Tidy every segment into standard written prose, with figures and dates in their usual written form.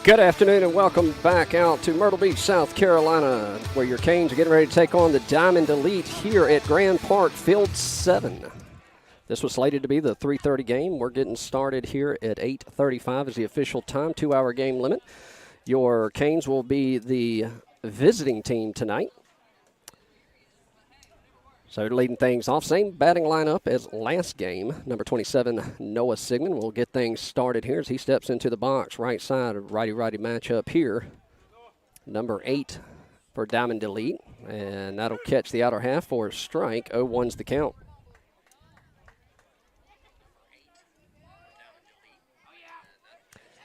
Good afternoon and welcome back out to Myrtle Beach, South Carolina, where your Canes are getting ready to take on the Diamond Elite here at Grand Park Field 7. This was slated to be the 3:30 game. We're getting started here at 8:35 is the official time, 2-hour game limit. Your Canes will be the visiting team tonight. So leading things off, same batting lineup as last game. Number 27, Noah Sigmund, will get things started here as he steps into the box. Right side, righty-righty matchup here. Number 8 for Diamond Elite, and that'll catch the outer half for a strike. 0-1's the count.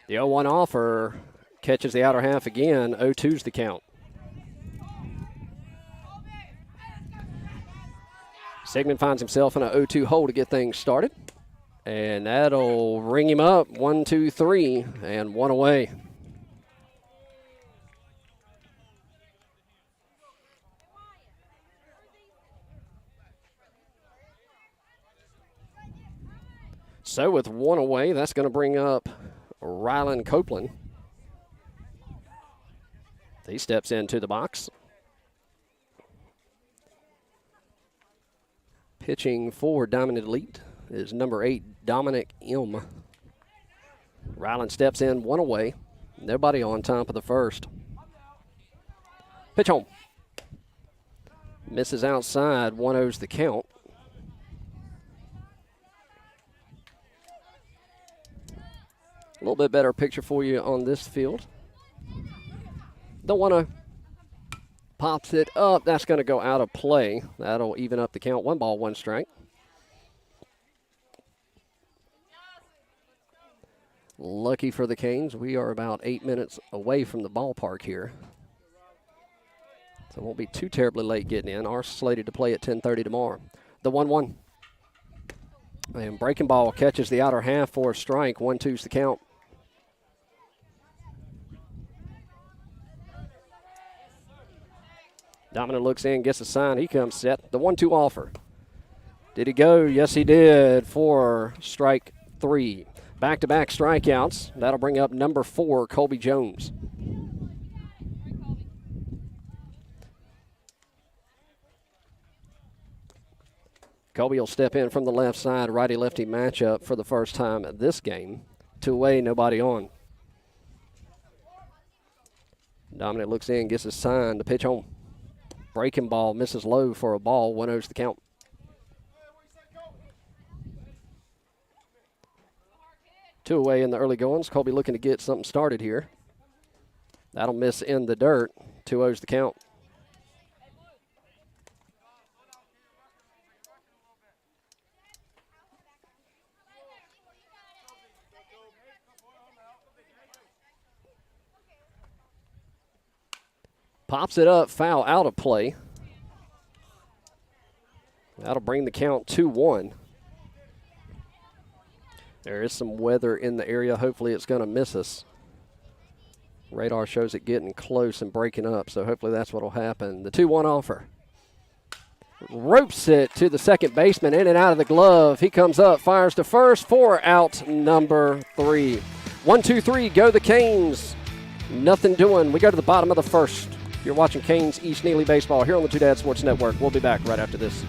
The 0-1 offer catches the outer half again. 0-2's the count. Sigmund finds himself in a 0-2 hole to get things started. And that'll ring him up. 1, 2, 3, and one away. So with one away, that's going to bring up Rylan Copeland. He steps into the box. Pitching for Diamond Elite is number 8, Dominic M. Rylan steps in, one away. Nobody on top of the first. Pitch home. Misses outside, 1-0's the count. A little bit better picture for you on this field. Don't want to. Pops it up. That's going to go out of play. That'll even up the count. 1 ball, 1 strike. Lucky for the Canes, we are about 8 minutes away from the ballpark here. So it won't be too terribly late getting in. Our slated to play at 10:30 tomorrow. The 1-1. And breaking ball catches the outer half for a strike. 1-2's the count. Dominic looks in, gets a sign. He comes set. The 1-2 offer. Did he go? Yes, he did for strike 3. Back-to-back strikeouts. That'll bring up number 4, Colby Jones. Colby will step in from the left side, righty-lefty matchup for the first time at this game. 2 away, nobody on. Dominic looks in, gets a sign. The pitch home. Breaking ball misses low for a ball. 1-0's the count. Two away in the early goings. Colby looking to get something started here. That'll miss in the dirt. 2-0's the count. Pops it up, foul out of play. That'll bring the count 2-1. There is some weather in the area. Hopefully it's going to miss us. Radar shows it getting close and breaking up, so hopefully that's what will happen. The 2-1 offer. Ropes it to the second baseman, in and out of the glove. He comes up, fires to first for out number 3. 1, 2, 3, go the Canes. Nothing doing. We go to the bottom of the first. You're watching Canes East-Neely Baseball here on the Two Dad Sports Network. We'll be back right after this.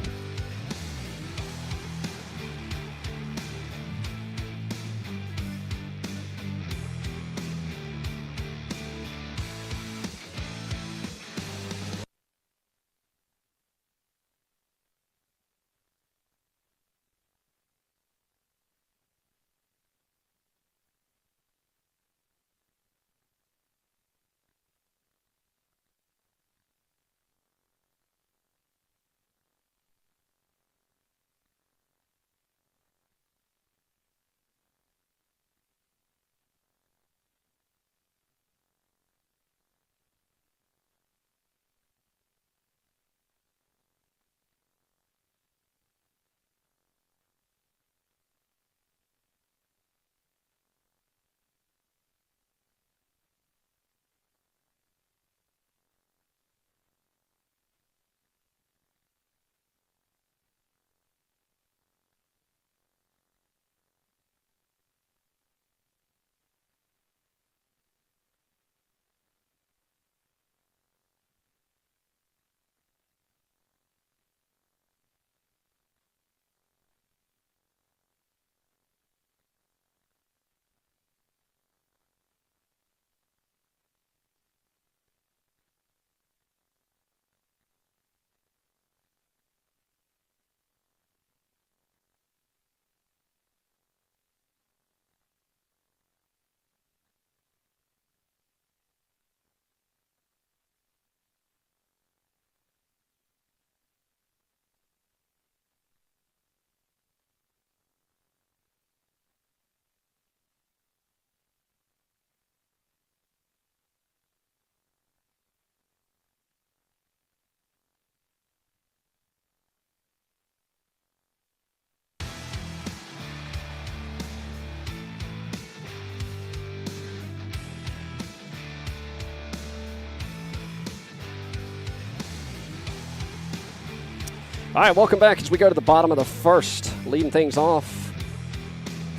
All right, welcome back as we go to the bottom of the first. Leading things off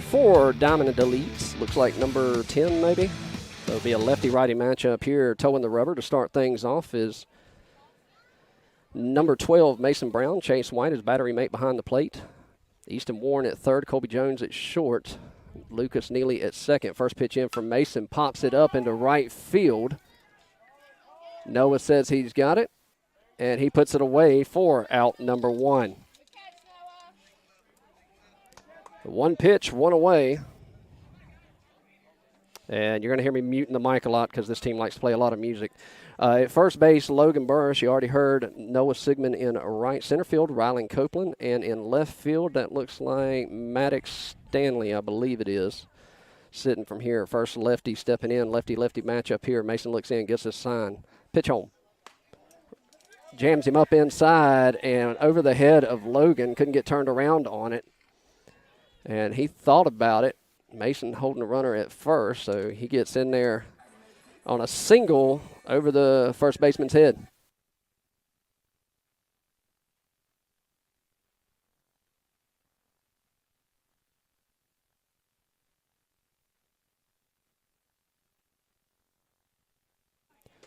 for Diamond and Delete. Looks like number 10 maybe. So it'll be a lefty-righty matchup here. Towing the rubber to start things off is number 12, Mason Brown. Chase White, his battery mate behind the plate. Easton Warren at third. Colby Jones at short. Lucas Neely at second. First pitch in from Mason. Pops it up into right field. Noah says he's got it. And he puts it away for out number 1. One pitch, one away. And you're going to hear me muting the mic a lot because this team likes to play a lot of music. At first base, Logan Burris. You already heard Noah Sigmund in right center field, Rylan Copeland. And in left field, that looks like Maddox Stanley, I believe it is, sitting from here. First lefty stepping in, lefty-lefty matchup here. Mason looks in, gets his sign. Pitch home. Jams him up inside and over the head of Logan. Couldn't get turned around on it. And he thought about it. Mason holding the runner at first, so he gets in there on a single over the first baseman's head.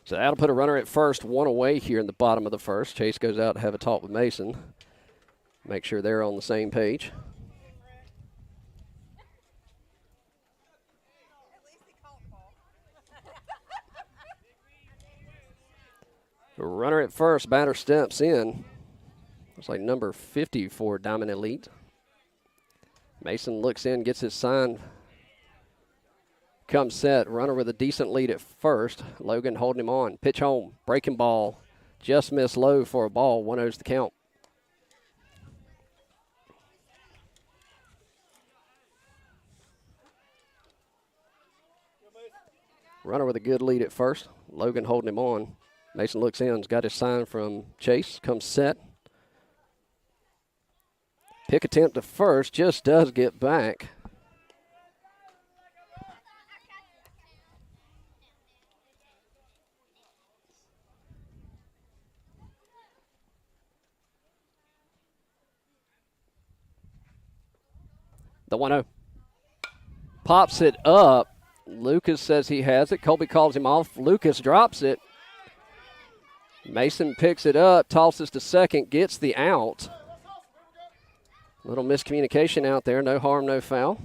So that'll put a runner at first, one away here in the bottom of the first. Chase goes out to have a talk with Mason. Make sure they're on the same page. The runner at first, batter steps in. Looks like number 50 for Diamond Elite. Mason looks in, gets his sign. Comes set, runner with a decent lead at first. Logan holding him on. Pitch home, breaking ball. Just missed low for a ball. 1-0's the count. Runner with a good lead at first. Logan holding him on. Mason looks in, has got his sign from Chase. Comes set. Pick attempt to first, just does get back. The 1-0. Pops it up. Lucas says he has it. Colby calls him off. Lucas drops it. Mason picks it up, tosses to second, gets the out. Little miscommunication out there. No harm, no foul.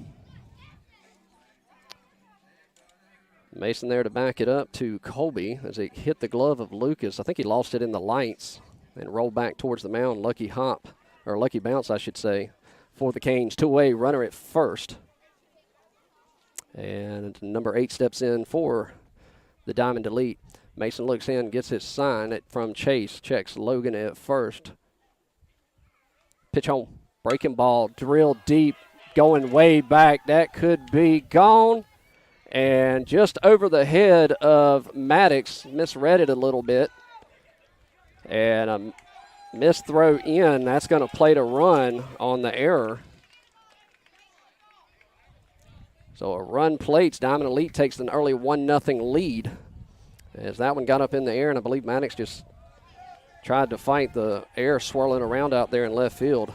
Mason there to back it up to Colby as it hit the glove of Lucas. I think he lost it in the lights and rolled back towards the mound. Lucky hop, or lucky bounce, I should say, for the Canes. Two-away runner at first. And number 8 steps in for the Diamond Elite. Mason looks in, gets his sign from Chase. Checks Logan at first. Pitch home. Breaking ball, drilled deep, going way back. That could be gone. And just over the head of Maddox, misread it a little bit. And a missed throw in. That's going to plate a run on the error. So a run plates. Diamond Elite takes an early 1-0 lead. As that one got up in the air, and I believe Maddox just tried to fight the air swirling around out there in left field.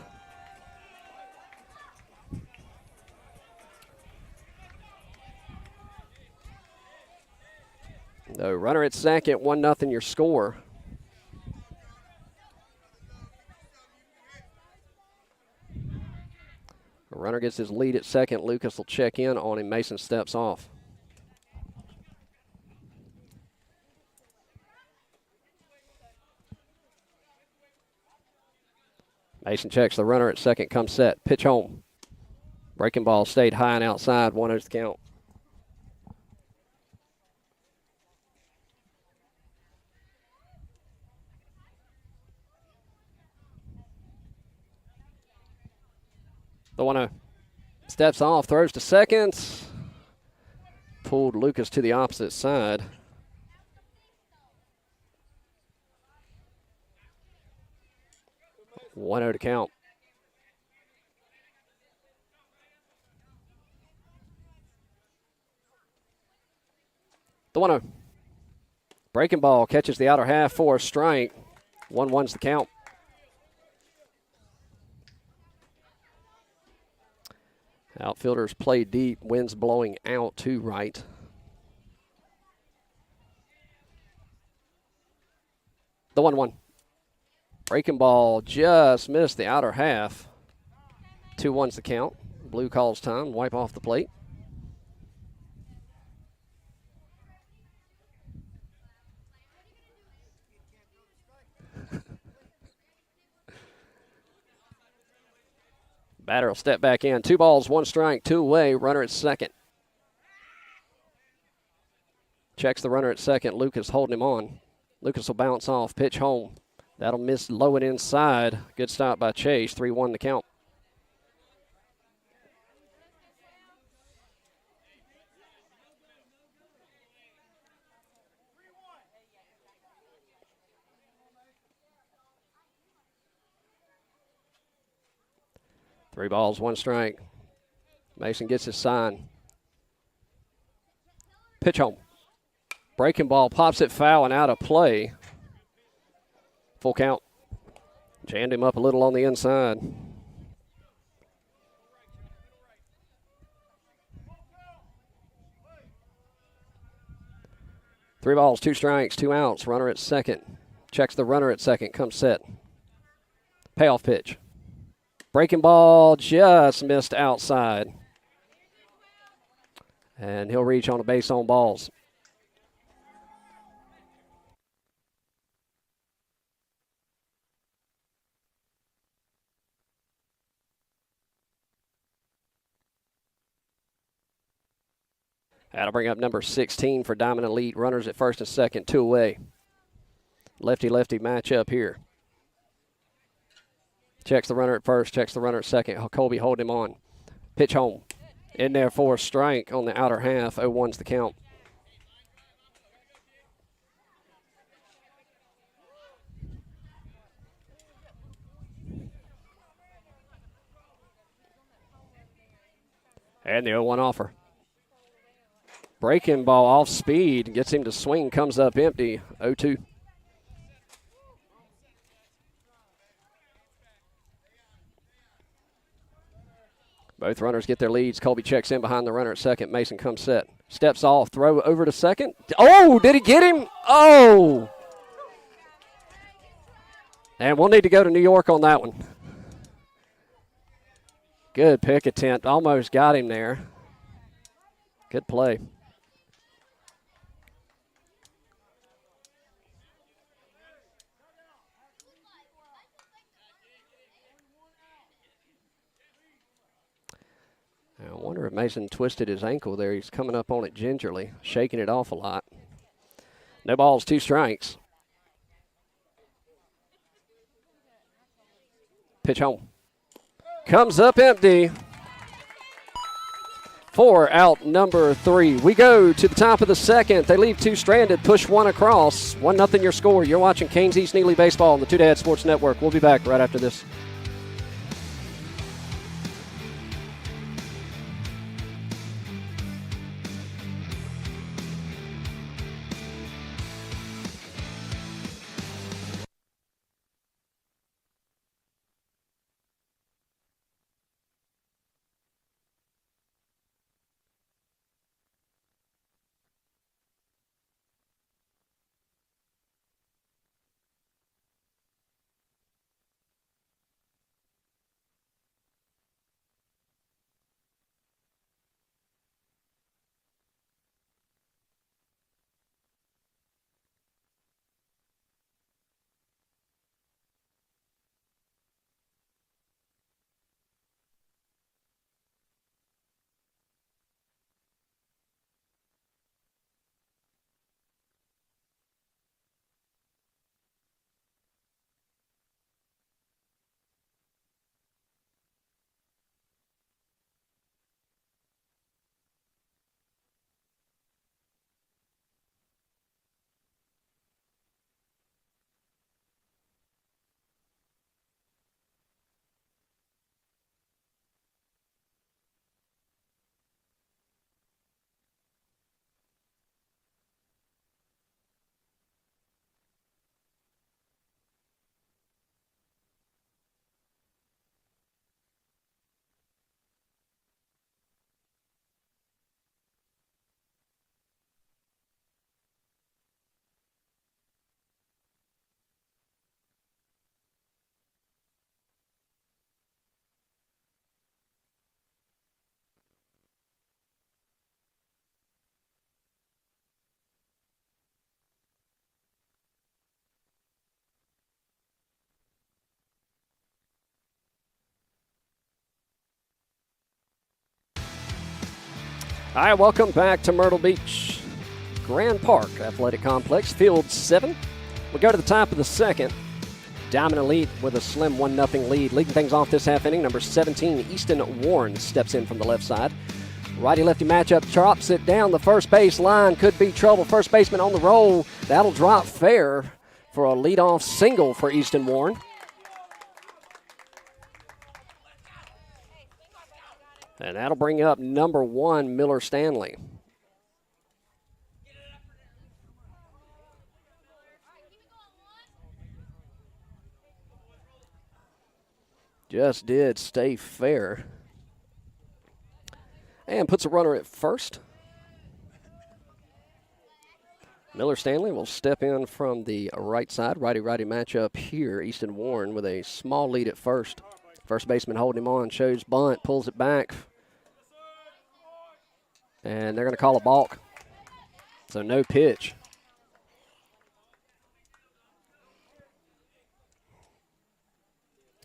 No, runner at second, 1-0 your score. The runner gets his lead at second. Lucas will check in on him. Mason steps off. Mason checks the runner at second, comes set. Pitch home. Breaking ball stayed high and outside. 1-0's the count. The 1-0. Steps off, throws to second. Pulled Lucas to the opposite side. One out to count. The 1-0. Breaking ball catches the outer half for a strike. 1-1's the count. Outfielders play deep. Wind's blowing out to right. The 1-1. Breaking ball just missed the outer half. 2-1's the count. Blue calls time. Wipe off the plate. Batter will step back in. 2 balls, 1 strike, 2 away. Runner at second. Checks the runner at second. Lucas holding him on. Lucas will bounce off. Pitch home. That'll miss low and inside. Good stop by Chase. 3-1 the count. Three balls, 1 strike. Mason gets his sign. Pitch home. Breaking ball pops it foul and out of play. Full count. Jammed him up a little on the inside. Three balls, 2 strikes, 2 outs. Runner at second. Checks the runner at second. Comes set. Payoff pitch. Breaking ball just missed outside. And he'll reach on a base on balls. That'll bring up number 16 for Diamond Elite. Runners at first and second, 2 away. Lefty-lefty matchup here. Checks the runner at first, checks the runner at second. Colby holding him on. Pitch home. In there for a strike on the outer half. 0-1's the count. And the 0-1 offer. Breaking ball off speed. Gets him to swing. Comes up empty. 0-2. Both runners get their leads. Colby checks in behind the runner at second. Mason comes set. Steps off. Throw over to second. Oh, did he get him? Oh! And we'll need to go to New York on that one. Good pick attempt. Almost got him there. Good play. I wonder if Mason twisted his ankle there. He's coming up on it gingerly, shaking it off a lot. No balls, 2 strikes. Pitch home. Comes up empty. 4 out, number 3. We go to the top of the second. They leave 2 stranded, push 1 across. 1-0 your score. You're watching Canes East-Neely Baseball on the Two Dad Sports Network. We'll be back right after this. All right, welcome back to Myrtle Beach Grand Park Athletic Complex, Field 7. We go to the top of the second. Diamond Elite with a slim 1-0 lead. Leading things off this half inning, number 17, Easton Warren steps in from the left side. Righty-lefty matchup, chops it down the first base line. Could be trouble. First baseman on the roll. That'll drop fair for a leadoff single for Easton Warren. And that'll bring up number 1, Miller Stanley. Just did stay fair. And puts a runner at first. Miller Stanley will step in from the right side. Righty-righty matchup here. Easton Warren with a small lead at first. First baseman holding him on, shows bunt, pulls it back. And they're going to call a balk. So no pitch.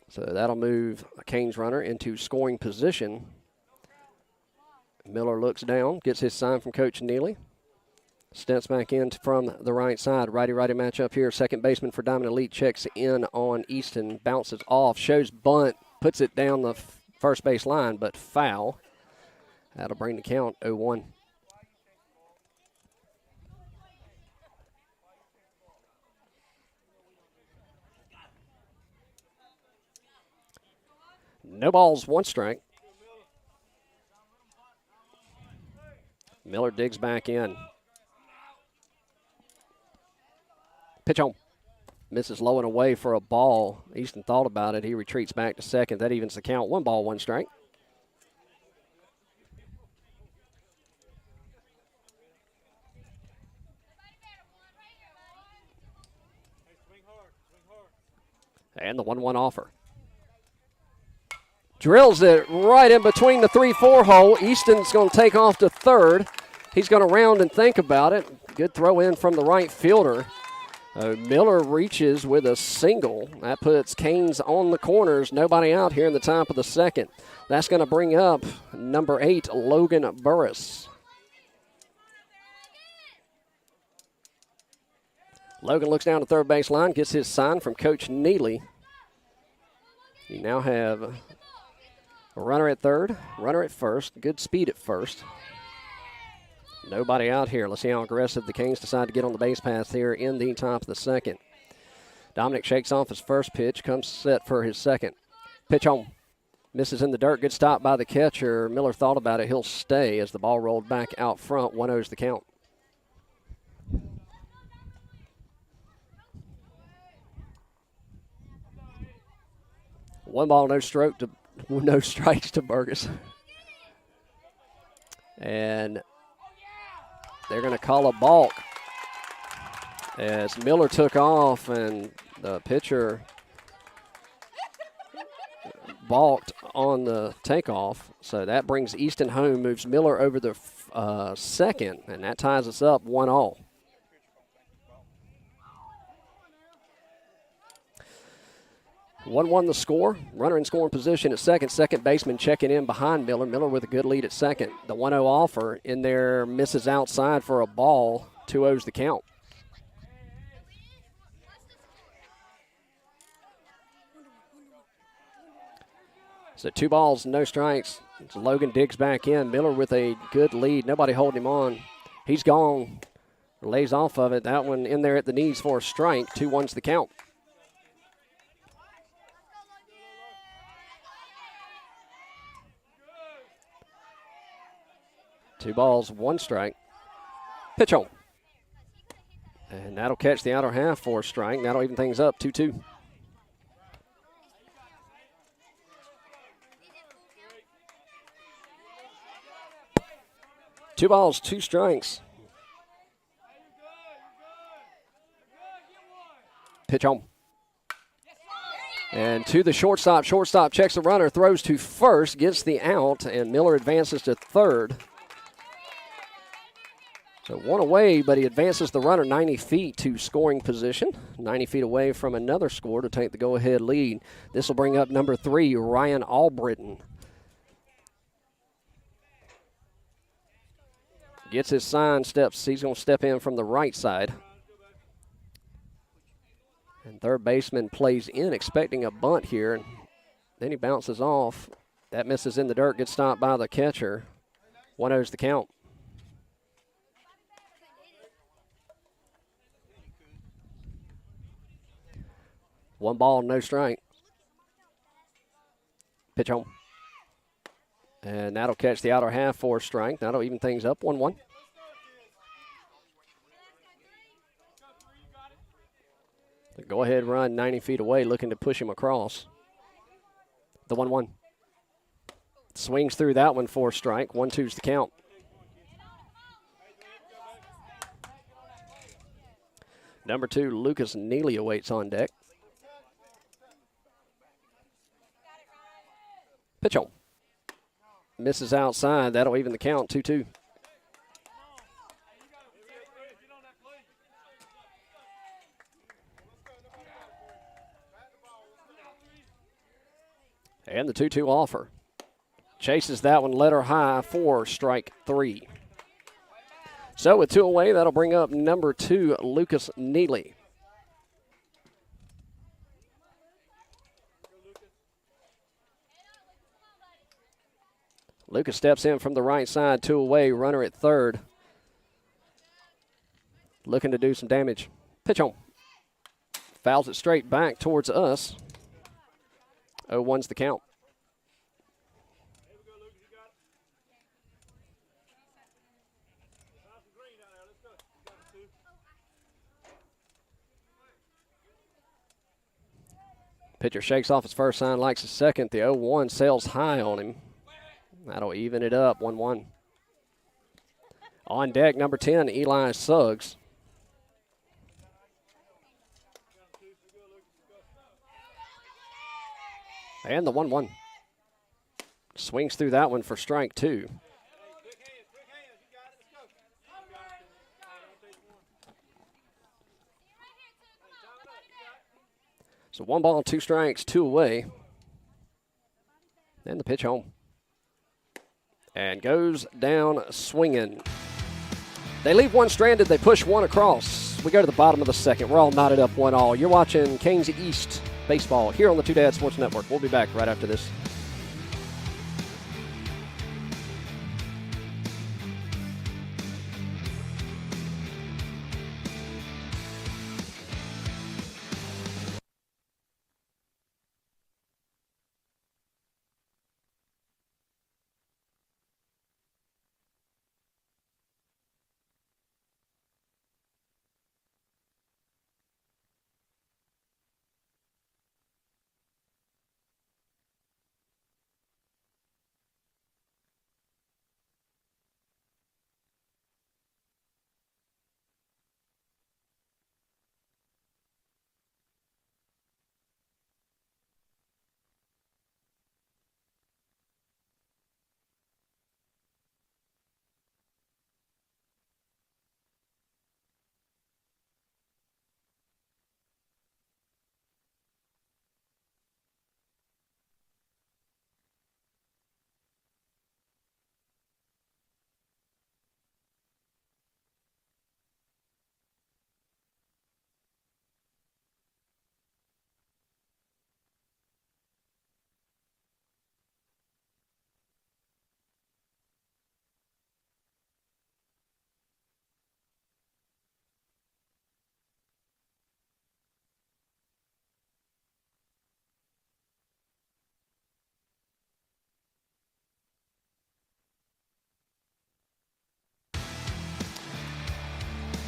So that'll move a Canes runner into scoring position. Miller looks down, gets his sign from Coach Neely. Steps back in from the right side. Righty-righty matchup here. Second baseman for Diamond Elite checks in on Easton. Bounces off, shows bunt, puts it down the first base line, but foul. That'll bring the count 0-1. No balls, 1 strike. Miller digs back in. Pitch on. Misses low and away for a ball. Easton thought about it. He retreats back to second. That evens the count. 1 ball, 1 strike. And the 1-1 offer. Drills it right in between the 3-4 hole. Easton's going to take off to third. He's going to round and think about it. Good throw in from the right fielder. Miller reaches with a single. That puts Canes on the corners. Nobody out here in the top of the second. That's going to bring up number 8, Logan Burris. Logan looks down the third base line, gets his sign from Coach Neely. You now have a runner at third, runner at first. Good speed at first. Nobody out here. Let's see how aggressive the Canes decide to get on the base paths here in the top of the second. Dominic shakes off his first pitch, comes set for his second. Pitch on. Misses in the dirt. Good stop by the catcher. Miller thought about it. He'll stay as the ball rolled back out front. 1-0's the count. One ball, no strikes to Burgess. And they're going to call a balk as Miller took off and the pitcher balked on the takeoff. So that brings Easton home, moves Miller over the second, and that ties us up 1-1. The score. Runner in scoring position at second. Second baseman checking in behind Miller. Miller with a good lead at second. The 1-0 offer in there misses outside for a ball. 2-0's the count. So 2 balls, no strikes. So Logan digs back in. Miller with a good lead. Nobody holding him on. He's gone. Lays off of it. That one in there at the knees for a strike. 2-1's the count. Two balls, 1 strike. Pitch on. And that'll catch the outer half for a strike. That'll even things up, 2-2. Two balls, 2 strikes. Pitch on. And to the shortstop. Shortstop checks the runner, throws to first, gets the out, and Miller advances to third. So 1 away, but he advances the runner 90 feet to scoring position. 90 feet away from another score to take the go-ahead lead. This will bring up number 3, Ryan Albritton. Gets his sign, steps. He's going to step in from the right side. And third baseman plays in, expecting a bunt here. And then he bounces off. That misses in the dirt, gets stopped by the catcher. 1-0's the count. One ball, no strike. Pitch home. And that'll catch the outer half for a strike. That'll even things up 1-1. The go-ahead run 90 feet away, looking to push him across. The 1-1. Swings through that one for a strike. 1-2's the count. Number 2, Lucas Neely awaits on deck. Pitch home. Misses outside. That'll even the count, 2-2. And the 2-2 offer. Chases that one, let her high for strike 3. So with 2 away, that'll bring up number 2, Lucas Neely. Lucas steps in from the right side, 2 away, runner at third. Looking to do some damage. Pitch home. Fouls it straight back towards us. 0-1's the count. Pitcher shakes off his first sign, likes his second. The 0-1 sails high on him. That'll even it up, 1-1. On deck, number 10, Eli Suggs. And the 1-1. Swings through that one for strike 2. So 1 ball, 2 strikes, 2 away. And the pitch home. And goes down swinging. They leave one stranded. They push one across. We go to the bottom of the second. We're all knotted up 1-1. You're watching Canes East baseball here on the Two Dads Sports Network. We'll be back right after this.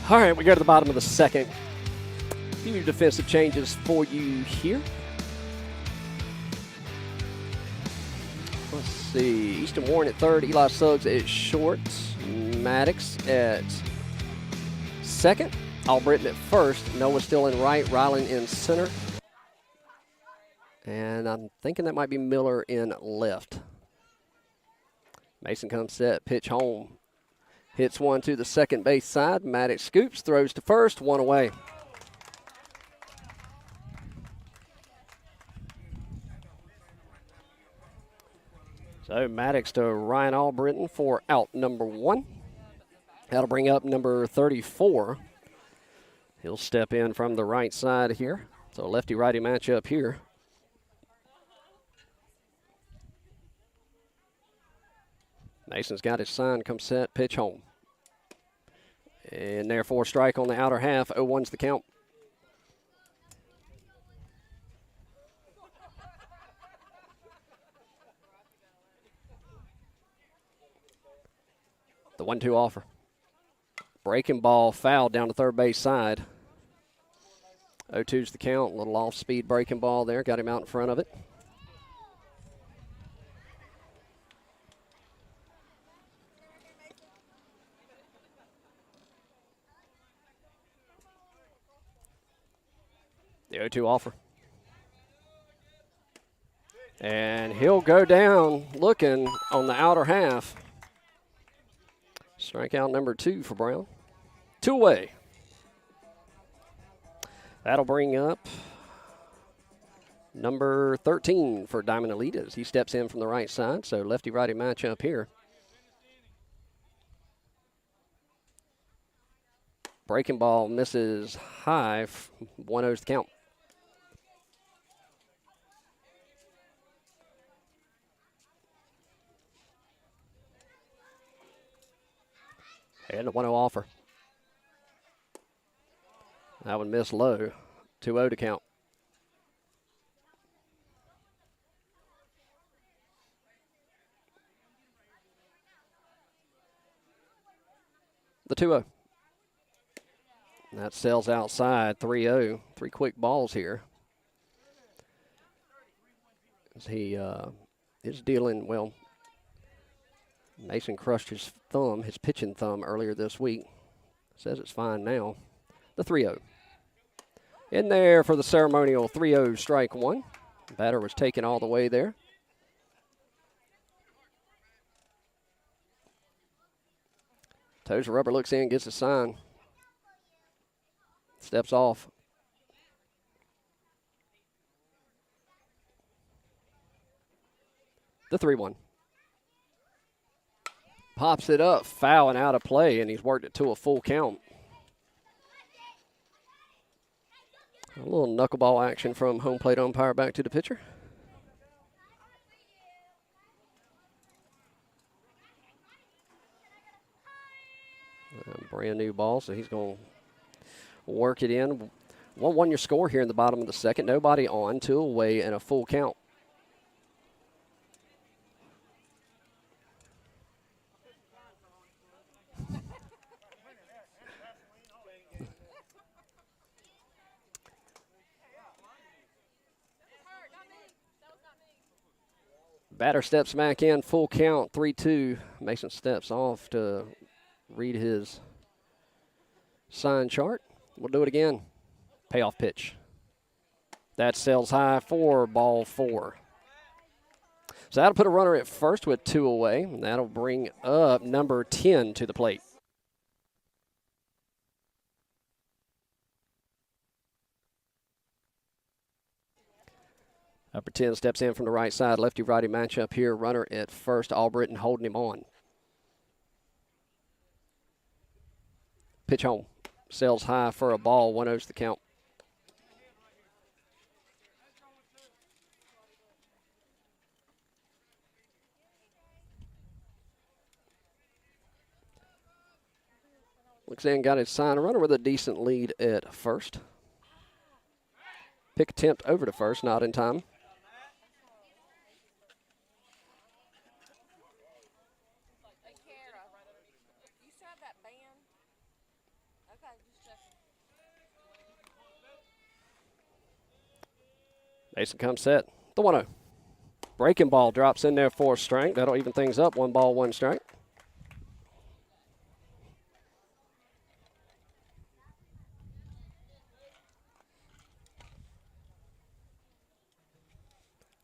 All right, we go to the bottom of the second. A few defensive changes for you here. Let's see. Easton Warren at third, Eli Suggs at short, Maddox at second, Albritton at first, Noah still in right, Ryland in center. And I'm thinking that might be Miller in left. Mason comes set, pitch home. Hits one to the second base side. Maddox scoops, throws to first, 1 away. So Maddox to Ryan Albritton for out number 1. That'll bring up number 34. He'll step in from the right side here. So lefty-righty matchup here. Mason's got his sign, come set, pitch home. And therefore strike on the outer half, 0-1's the count. The 1-2 offer. Breaking ball fouled down the third base side. 0-2's the count. A little off-speed breaking ball there. Got him out in front of it. The 0-2 offer. And he'll go down looking on the outer half. Strikeout number 2 for Brown. 2 away. That'll bring up number 13 for Diamond Elite as he steps in from the right side. So lefty-righty matchup here. Breaking ball misses high. 1-0's the count. And a 1-0 offer. That one missed low. 2-0 to count. The 2-0. That sails outside. 3-0. 3 quick balls here. As he is dealing, well, Mason crushed his thumb, his pitching thumb, earlier this week. Says it's fine now. The 3-0. In there for the ceremonial 3-0 strike 1. Batter was taken all the way there. Toes rubber, looks in, gets a sign. Steps off. The 3-1. Pops it up, foul and out of play, and he's worked it to a full count. A little knuckleball action from home plate umpire back to the pitcher. Brand new ball, so he's going to work it in. 1-1 your score here in the bottom of the second. Nobody on, 2 away, and a full count. Batter steps back in, full count, 3-2. Mason steps off to read his sign chart. We'll do it again. Payoff pitch. That sails high for ball 4. So that'll put a runner at first with 2 away, and that'll bring up number 10 to the plate. Number 10 steps in from the right side. Lefty-righty matchup here. Runner at first. Albritton holding him on. Pitch home. Sails high for a ball. 1-0's the count. Looks in, got his sign. A runner with a decent lead at first. Pick attempt over to first, not in time. Mason comes set. The 1-0. Breaking ball drops in there for a strike. That'll even things up. 1 ball, 1 strike.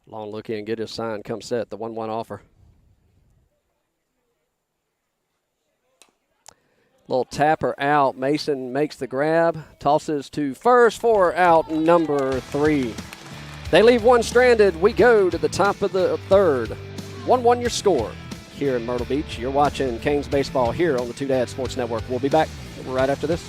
Long look in, get his sign, come set. The 1-1 offer. Little tapper out. Mason makes the grab. Tosses to first for out number 3. They leave one stranded. We go to the top of the third. 1-1 your score here in Myrtle Beach. You're watching Canes baseball here on the Two Dad Sports Network. We'll be back right after this.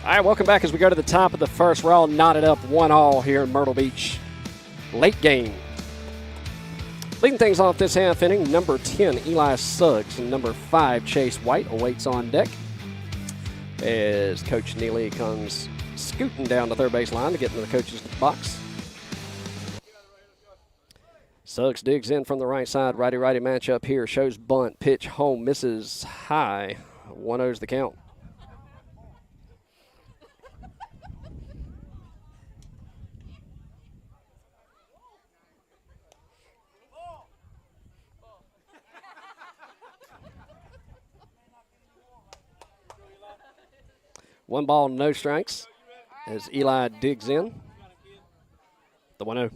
All right, welcome back as we go to the top of the first. We're all knotted up 1-1 here in Myrtle Beach. Late game. Leading things off this half inning, number 10, Eli Suggs, and number 5, Chase White, awaits on deck as Coach Neely comes scooting down the third base line to get into the coach's box. Suggs digs in from the right side. Righty-righty matchup here. Shows bunt. Pitch home. Misses high. 1-0's the count. One ball, no strikes as Eli digs in. The 1-0.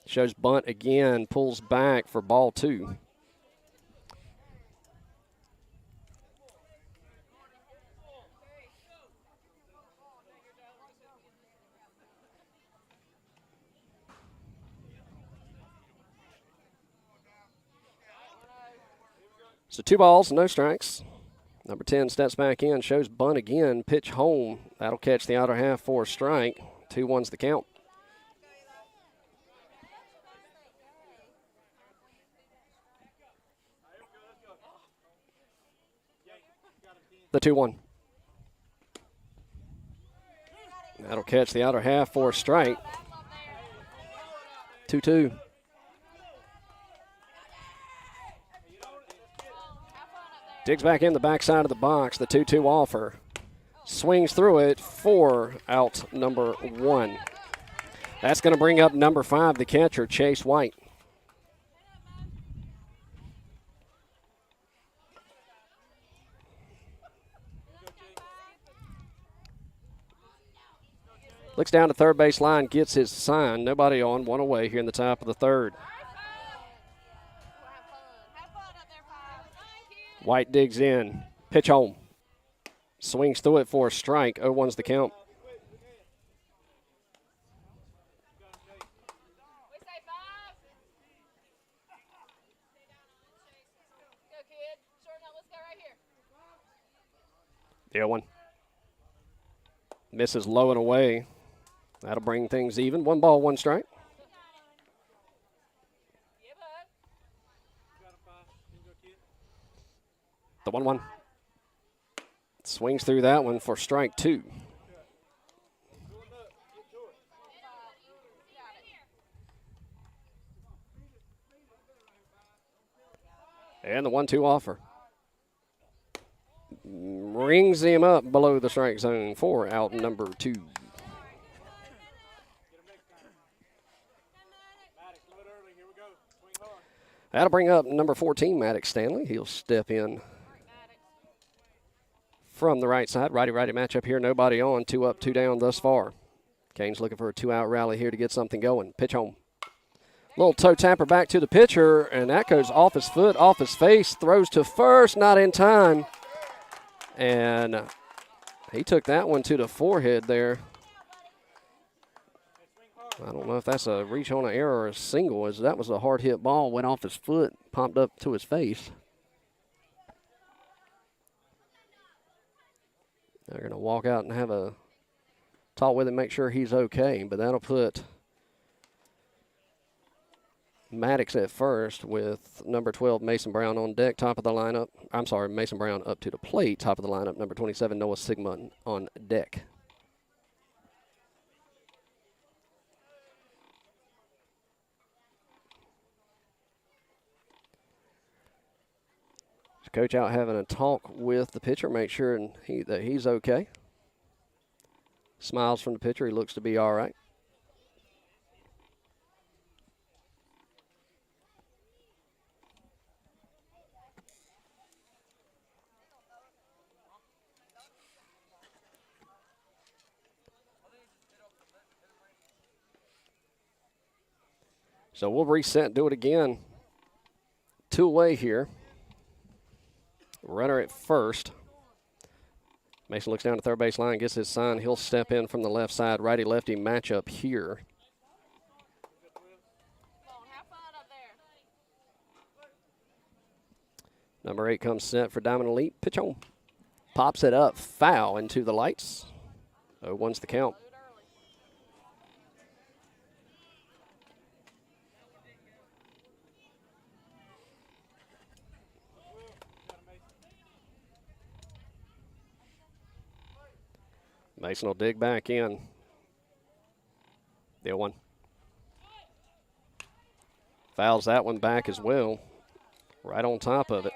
Shows bunt again, pulls back for ball 2. So 2 balls, no strikes. Number 10 steps back in, shows bunt again, pitch home. That'll catch the outer half for a strike. 2-1's the count. The 2-1. That'll catch the outer half for a strike. 2-2. Digs back in the backside of the box, the 2-2 offer. Swings through it for out number 1. That's going to bring up number 5, the catcher, Chase White. Looks down to third base line, gets his sign. Nobody on, 1 away here in the top of the third. White digs in. Pitch home. Swings through it for a strike. 0-1's the count. The 0-1. Misses low and away. That'll bring things even. 1 ball, 1 strike. The 1-1. Swings through that one for strike 2. And the 1-2 offer. Rings him up below the strike zone for out number 2. That'll bring up number 14, Maddox Stanley. He'll step in from the right side. Righty-righty matchup here. Nobody on. 2 up, 2 down thus far. Canes looking for a 2-out rally here to get something going. Pitch home. Little toe tapper back to the pitcher, and that goes off his foot, off his face. Throws to first, not in time. And He took that one to the forehead there. I don't know if that's a reach on an error or a single, as that was a hard hit ball, went off his foot, popped up to his face. They're going to walk out and have a talk with him, make sure he's okay, but that'll put Maddox at first with number 12, Mason Brown on deck, top of the lineup. I'm sorry, Mason Brown up to the plate, top of the lineup. Number 27, Noah Sigmund on deck. Coach out having a talk with the pitcher, make sure that he's okay. Smiles from the pitcher. He looks to be all right. So we'll reset, do it again. 2-away here. Runner at first. Mason looks down the third base line, gets his sign. He'll step in from the left side. Righty-lefty matchup here. Number 8 comes set for Diamond Elite. Pitch on. Pops it up. Foul into the lights. 0-1's the count. Mason will dig back in. The 0-1. Fouls that one back as well. Right on top of it.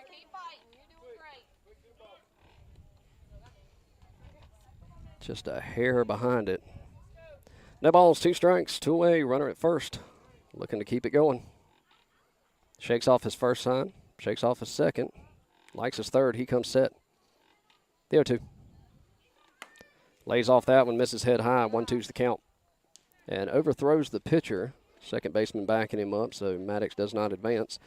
Just a hair behind it. No balls, 2 strikes, 2-away, runner at first. Looking to keep it going. Shakes off his first sign, shakes off his second. Likes his third, he comes set. The 0-2. Lays off that one, misses head high, 1-2's the count. And overthrows the pitcher. Second baseman backing him up, so Maddox does not advance.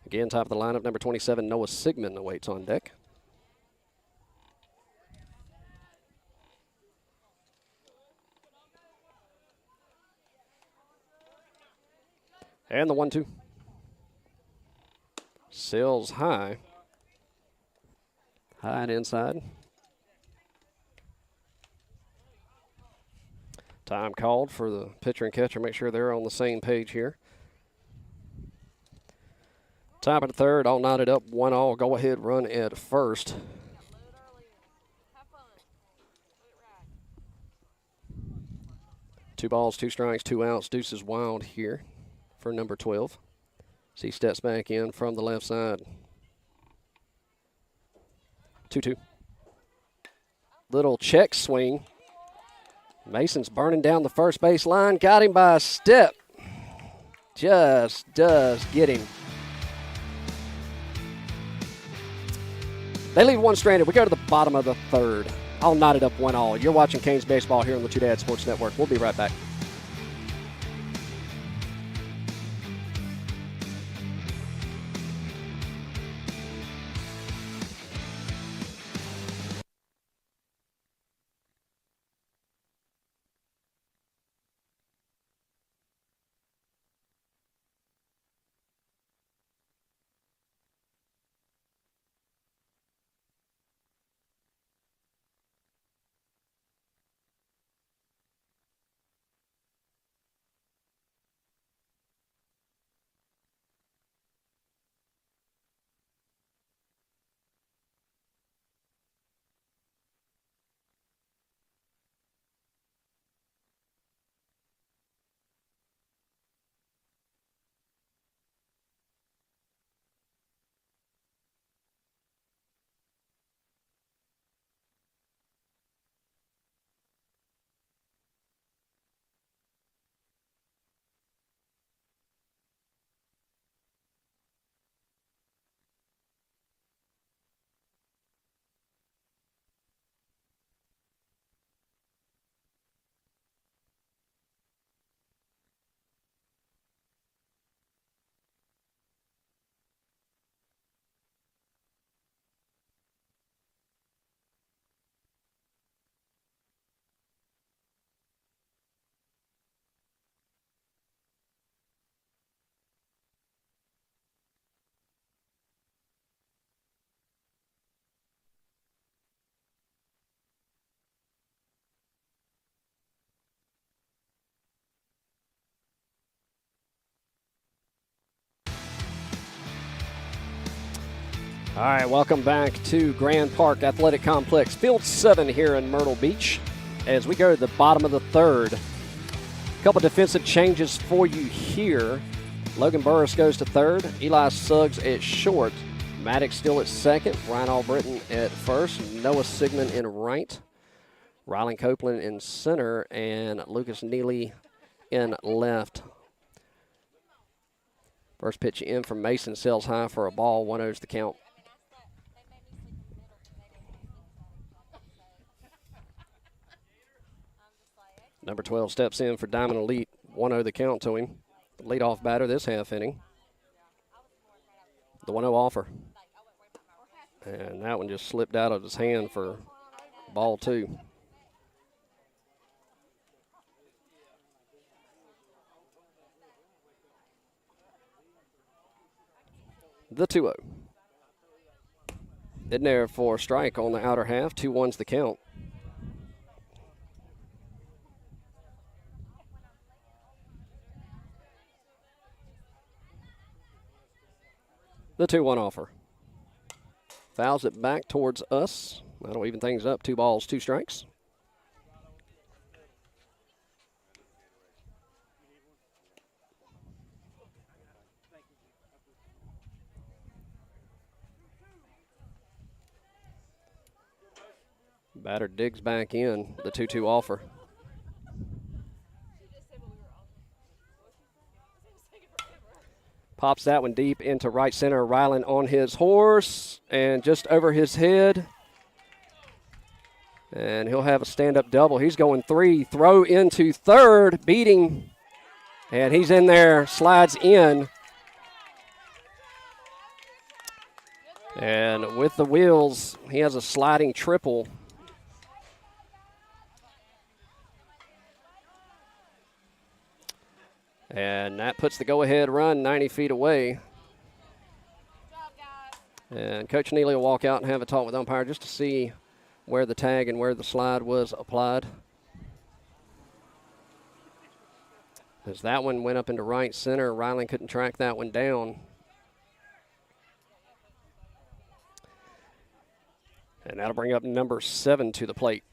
Again, top of the lineup, number 27, Noah Sigmund awaits on deck. And the 1-2. Sails high. High and inside. Time called for the pitcher and catcher. Make sure they're on the same page here. Top of the third, all knotted up, 1-all. Go ahead, run at first. Two balls, 2 strikes, 2 outs. Deuces wild here for number 12. So he steps back in from the left side. 2-2. Little check swing. Mason's burning down the first base line. Got him by a step. Just does get him. They leave one stranded. We go to the bottom of the third. All knotted up, 1-all. You're watching Canes Baseball here on the Two Dad Sports Network. We'll be right back. All right, welcome back to Grand Park Athletic Complex, Field 7 here in Myrtle Beach. As we go to the bottom of the third, a couple defensive changes for you here. Logan Burris goes to third, Eli Suggs at short, Maddox still at second, Ryan Albritton at first, Noah Sigmund in right, Rylan Copeland in center, and Lucas Neely in left. First pitch in from Mason, sails high for a ball, 1-0's the count. Number 12 steps in for Diamond Elite. 1-0 the count to him. Leadoff batter this half inning. The 1-0 offer. And that one just slipped out of his hand for ball 2. The 2-0. In there for a strike on the outer half. 2-1's the count. The 2-1 offer. Fouls it back towards us. That'll even things up. 2 balls, 2 strikes. Batter digs back in. The 2-2 offer. Pops that one deep into right center. Rylan on his horse and just over his head. And he'll have a stand-up double. He's going 3. Throw into third, beating. And he's in there, slides in. And with the wheels, he has a sliding triple. And that puts the go-ahead run 90 feet away. And Coach Neely will walk out and have a talk with umpire just to see where the tag and where the slide was applied. As that one went up into right center, Rylan couldn't track that one down. And that'll bring up number 7 to the plate.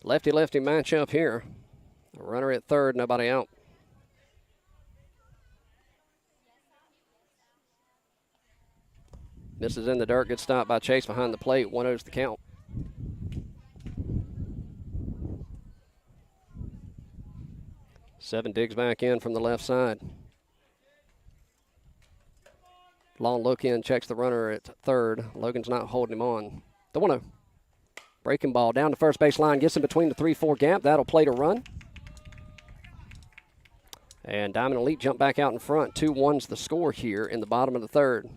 Lefty-lefty matchup here. A runner at third, nobody out. Misses in the dirt. Good stop by Chase behind the plate. 1-0's the count. Seven digs back in from the left side. Long look in, checks the runner at third. Logan's not holding him on. The 1-0. Breaking ball down to first base line, gets in between the 3-4 gap. That'll play to run. And Diamond Elite jump back out in front. 2-1's the score here in the bottom of the third.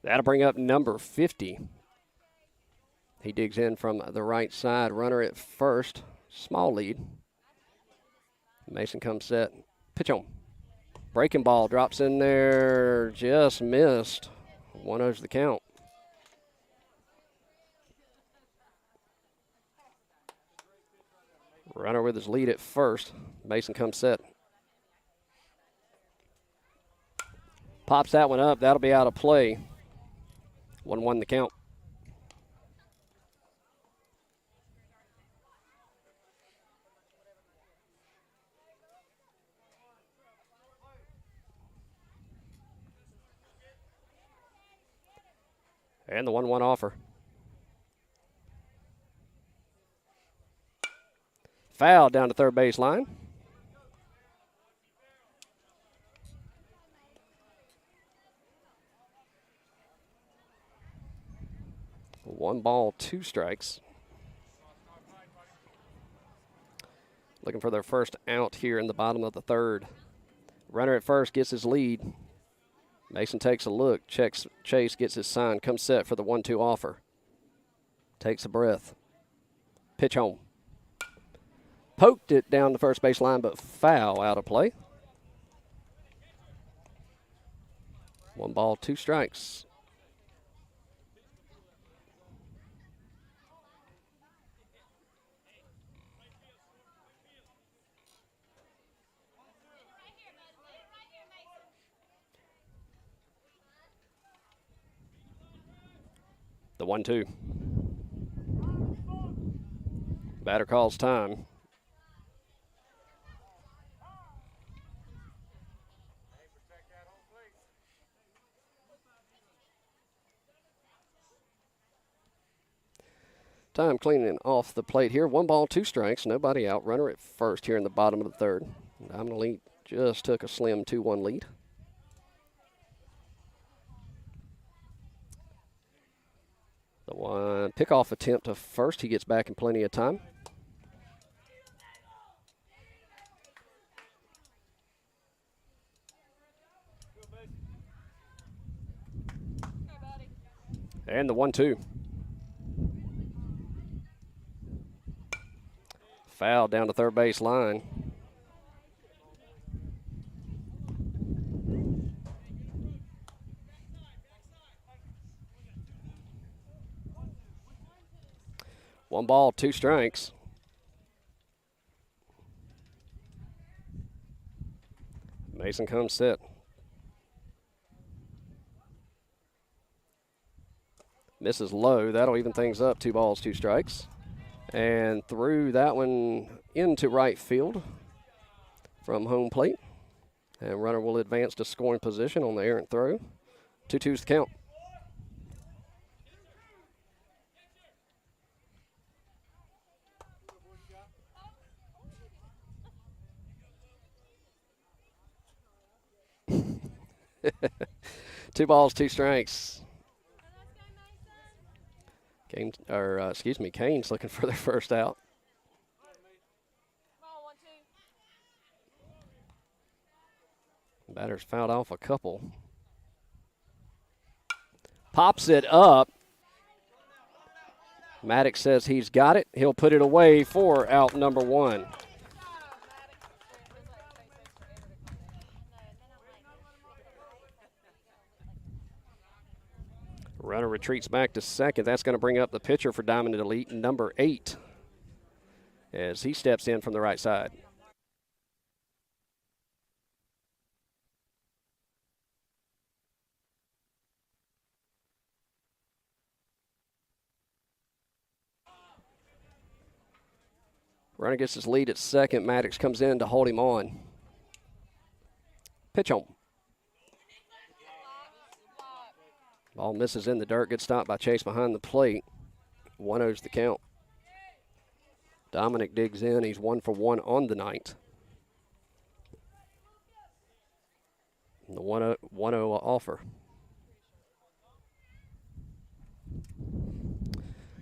That'll bring up number 50. He digs in from the right side. Runner at first. Small lead. Mason comes set. Pitch on. Breaking ball drops in there. Just missed. 1-0's the count. Runner with his lead at first. Mason comes set. Pops that one up. That'll be out of play. 1-1 the count. And the 1-1 offer. Foul down to third base line. One ball, 2 strikes. Looking for their first out here in the bottom of the third. Runner at first gets his lead. Mason takes a look, checks Chase, gets his sign, comes set for the 1-2 offer. Takes a breath. Pitch home. Poked it down the first base line, but foul out of play. 1 ball, 2 strikes. The 1-2. Batter calls time. Time cleaning off the plate here. 1 ball, 2 strikes. Nobody out. Runner at first here in the bottom of the third. Diamond Elite just took a slim 2-1 lead. The one pickoff attempt to first. He gets back in plenty of time. And the 1-2. Foul down the third base line. One ball, 2 strikes. Mason comes set. Misses low. That'll even things up. 2 balls, 2 strikes. And threw that one into right field from home plate. And runner will advance to scoring position on the errant throw. 2-2's the count. Two balls, 2 strikes. Kane's looking for their first out. Batter's fouled off a couple. Pops it up. Maddox says he's got it. He'll put it away for out number 1. Runner retreats back to second. That's going to bring up the pitcher for Diamond Elite, number 8, as he steps in from the right side. Runner gets his lead at second. Maddox comes in to hold him on. Pitch on. Ball misses in the dirt. Good stop by Chase behind the plate. 1-0's the count. Dominic digs in. He's 1 for 1 on the night. And the 1-0 offer.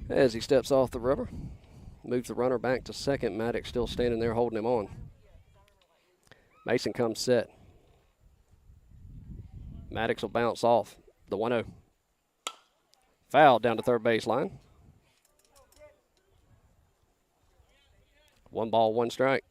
As he steps off the rubber, moves the runner back to second. Maddox still standing there holding him on. Mason comes set. Maddox will bounce off. The 1-0. Foul down to third base line. 1 ball, 1 strike.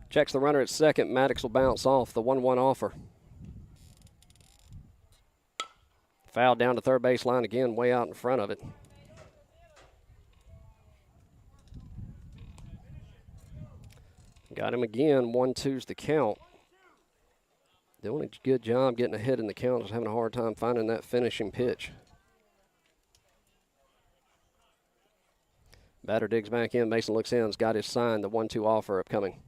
Checks the runner at second. Maddox will bounce off. The 1-1 offer. Foul down to third base line again, way out in front of it. Got him again. 1-2's the count. Doing a good job getting ahead in the count. Just having a hard time finding that finishing pitch. Batter digs back in. Mason looks in. Has got his sign. The 1-2 offer upcoming.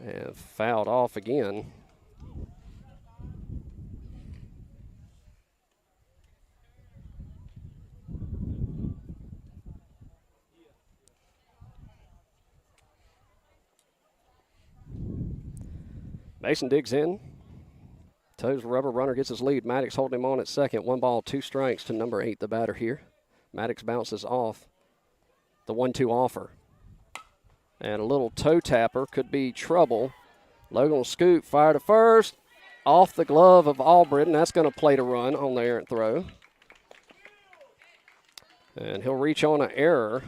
And fouled off again. Mason digs in. Toes the rubber. Runner gets his lead. Maddox holding him on at second. 1 ball, 2 strikes to number 8, the batter here. Maddox bounces off. The 1-2 offer. And a little toe tapper could be trouble. Logan will scoop, fire to first. Off the glove of Albritton. That's going to plate a run on the errant throw. And he'll reach on an error.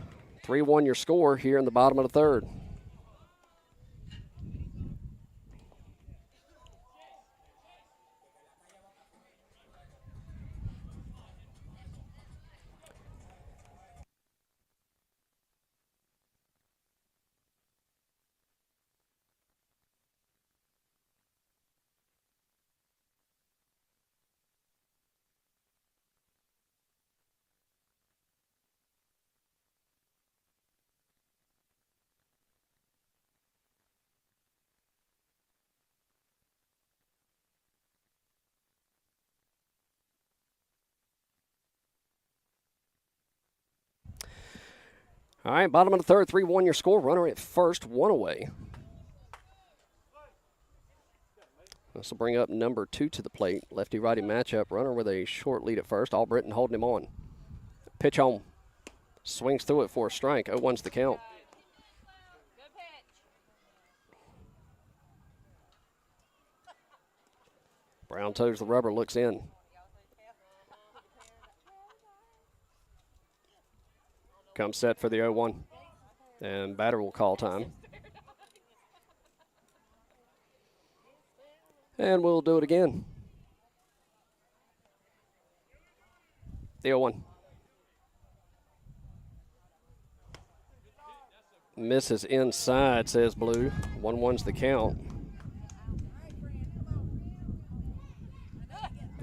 3-1 your score here in the bottom of the third. All right, bottom of the third, 3-1 your score. Runner at first, one away. This will bring up number 2 to the plate. Lefty-righty matchup. Runner with a short lead at first. Albritton holding him on. Pitch home. Swings through it for a strike. 0-1's the count. Brown toes the rubber, looks in. Comes set for the 0-1. And batter will call time. And we'll do it again. The 0-1. Misses inside, says Blue. 1-1's the count.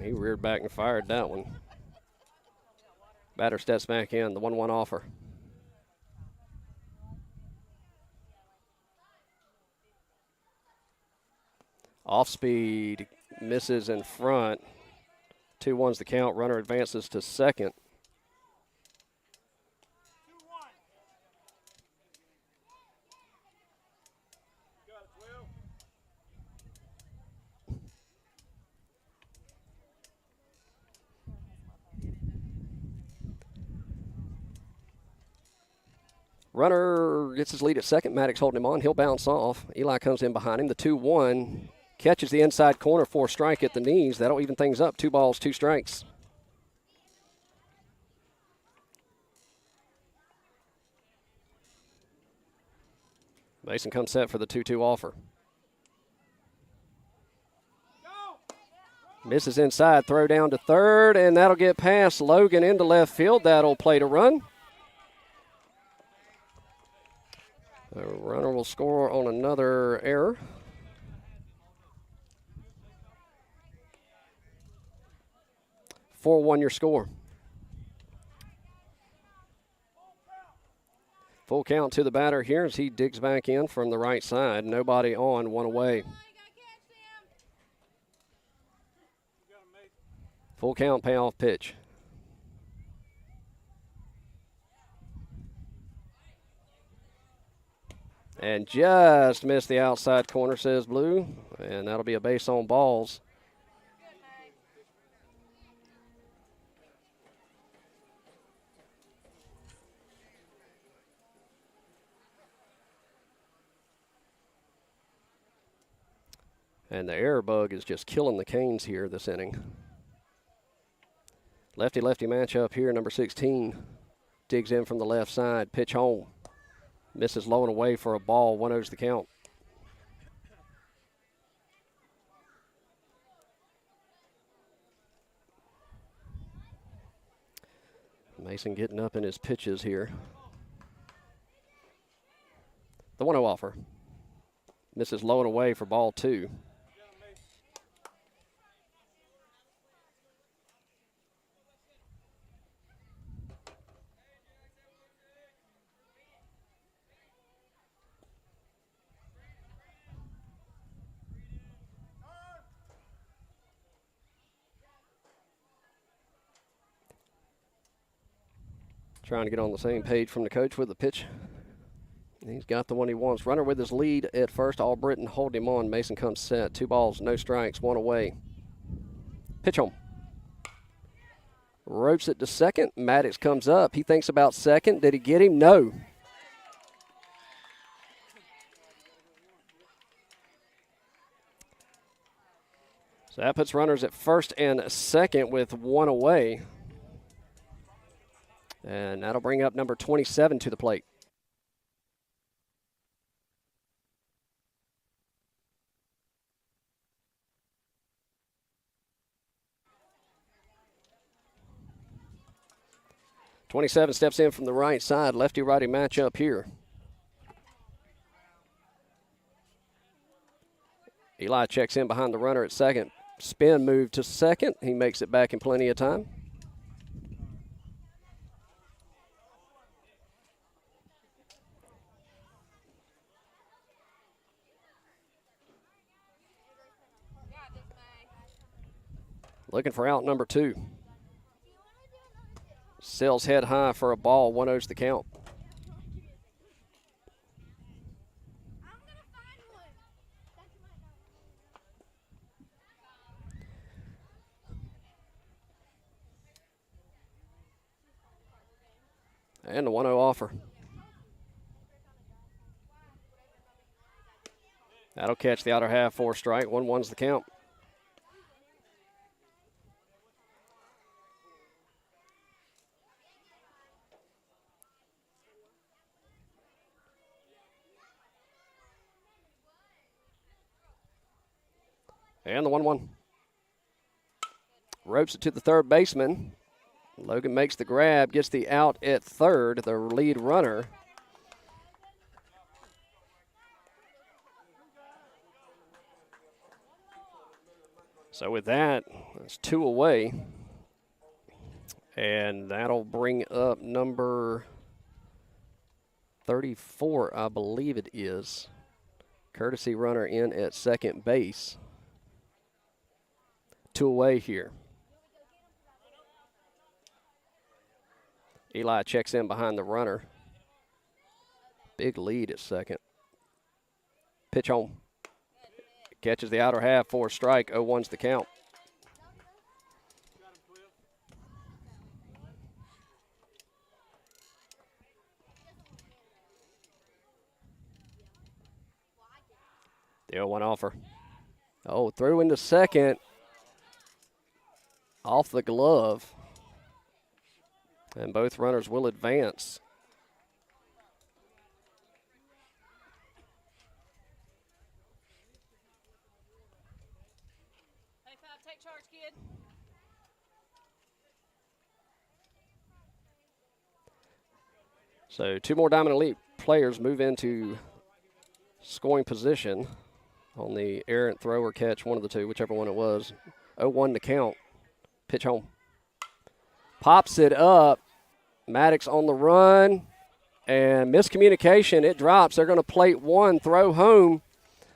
He reared back and fired that one. Batter steps back in, the 1-1 offer. Off speed, misses in front. 2-1's the count. Runner advances to second. Runner gets his lead at second. Maddox holding him on. He'll bounce off. Eli comes in behind him. The 2-1 catches the inside corner for a strike at the knees. That'll even things up. 2 balls, 2 strikes. Mason comes set for the 2-2 offer. Misses inside, throw down to third, and that'll get past Logan into left field. That'll play to run. The runner will score on another error. Four-1 your score. Full count to the batter here as he digs back in from the right side. Nobody on, 1 away. Full count, payoff pitch. And just missed the outside corner, says Blue. And that'll be a base on balls. And the error bug is just killing the Canes here this inning. Lefty-lefty matchup here, number 16. Digs in from the left side, pitch home. Misses low and away for a ball, 1-0's the count. Mason getting up in his pitches here. The 1-0 offer. Misses low and away for ball 2. Trying to get on the same page from the coach with the pitch. He's got the one he wants. Runner with his lead at first. Albritton hold him on. Mason comes set. 2 balls, no strikes, 1 away. Pitch home. Ropes it to second. Maddox comes up. He thinks about second. Did he get him? No. So that puts runners at first and second with one away. And that'll bring up number 27 to the plate. '27 steps in from the right side. Lefty-righty matchup here. Eli checks in behind the runner at second. Spin move to second. He makes it back in plenty of time. Looking for out number 2. Sails head high for a ball. 1-0's the count. And the 1-0 offer. That'll catch the outer half for a strike. 1-1's the count. And the 1-1. Ropes it to the third baseman. Logan makes the grab, gets the out at third, the lead runner. So with that, that's 2 away. And that'll bring up number 34, I believe it is. Courtesy runner in at second base. 2 away here. Eli checks in behind the runner. Big lead at second. Pitch home. Catches the outer half for a strike. 0-1's the count. The 0-1 offer. Oh, through into second. Off the glove. And both runners will advance. Hey, 5, take charge, kid. So 2 more Diamond Elite players move into scoring position on the errant throw or catch, one of the two, whichever one it was. 0-1 to count. Pitch home. Pops it up. Maddox on the run. And miscommunication. It drops. They're going to plate 1, throw home.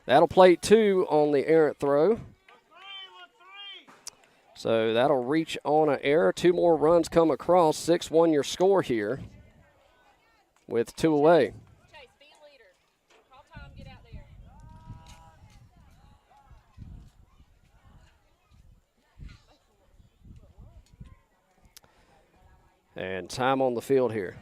That'll plate 2 on the errant throw. So that'll reach on an error. 2 more runs come across. 6-1 your score here with 2 away. Chase, be a leader. Call time, get out there. And time on the field here.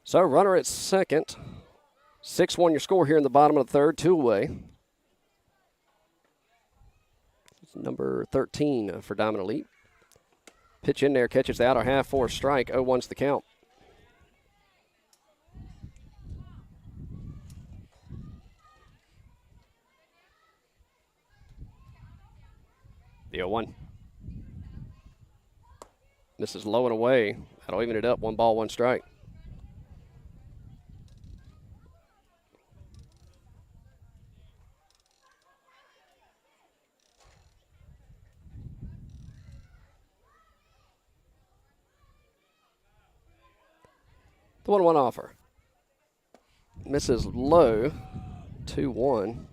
So runner at second. 6-1 your score here in the bottom of the third, 2 away. It's number 13 for Diamond Elite. Pitch in there, catches the outer half for a strike. 0-1's the count. The 0-1. This is low and away. That'll even it up. 1 ball, 1 strike. The 1-1 offer. misses low, 2-1.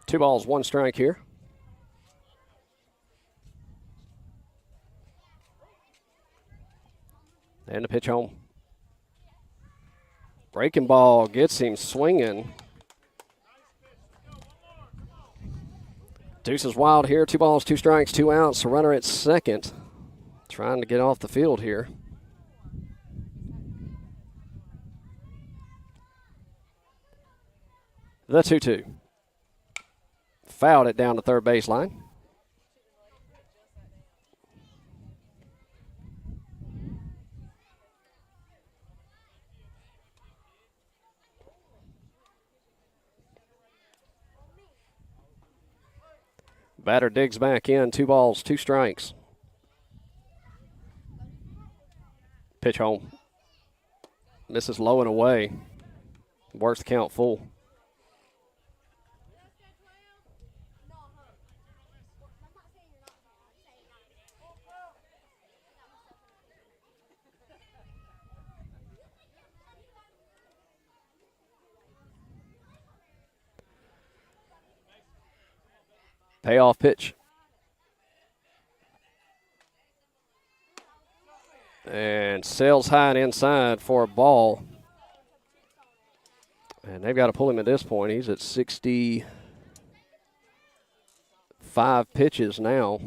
Two balls, one strike here. And the pitch home. Breaking ball gets him swinging. Deuce is wild here. 2 balls, 2 strikes, 2 outs. A runner at second. Trying to get off the field here. The 2-2. Fouled it down the third baseline. Batter digs back in. 2 balls, 2 strikes. Pitch home. Misses low and away. Works the count full. Payoff pitch. And sails high and inside for a ball. And they've got to pull him at this point. He's at 65 pitches now.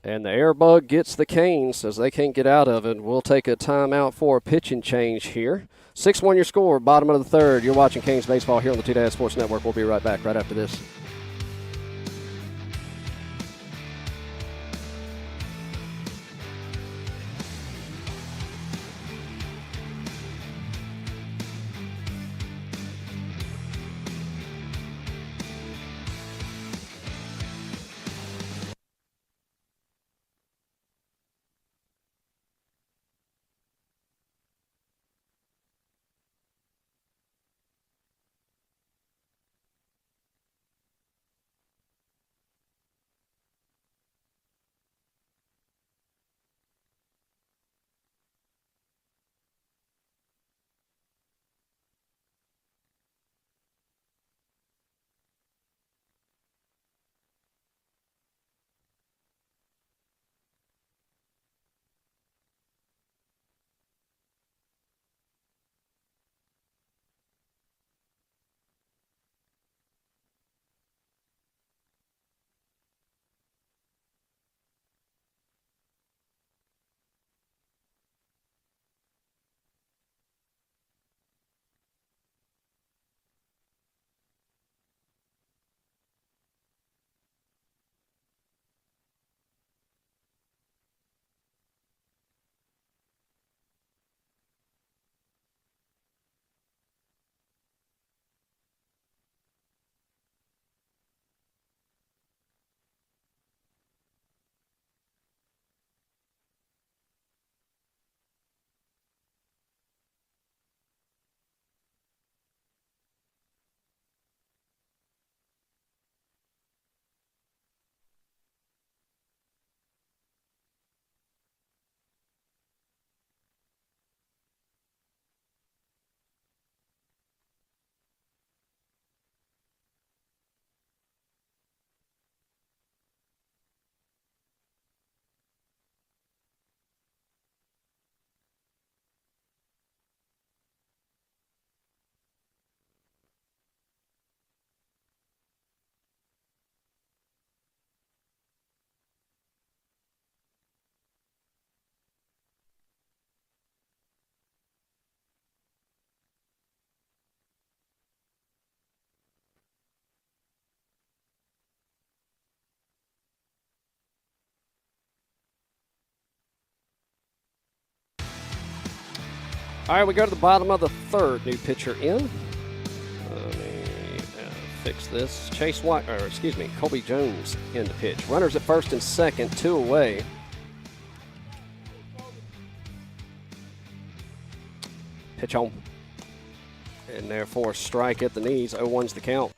And the air bug gets the Canes as they can't get out of it. We'll take a timeout for a pitching change here. 6-1 your score, bottom of the third. You're watching Canes baseball here on the Two Dads Sports Network. We'll be right back right after this. All right, we go to the bottom of the third. New pitcher in. Let me fix this. Colby Jones in the pitch. Runners at first and second, 2 away. Pitch home. And therefore, a strike at the knees. 0-1's the count.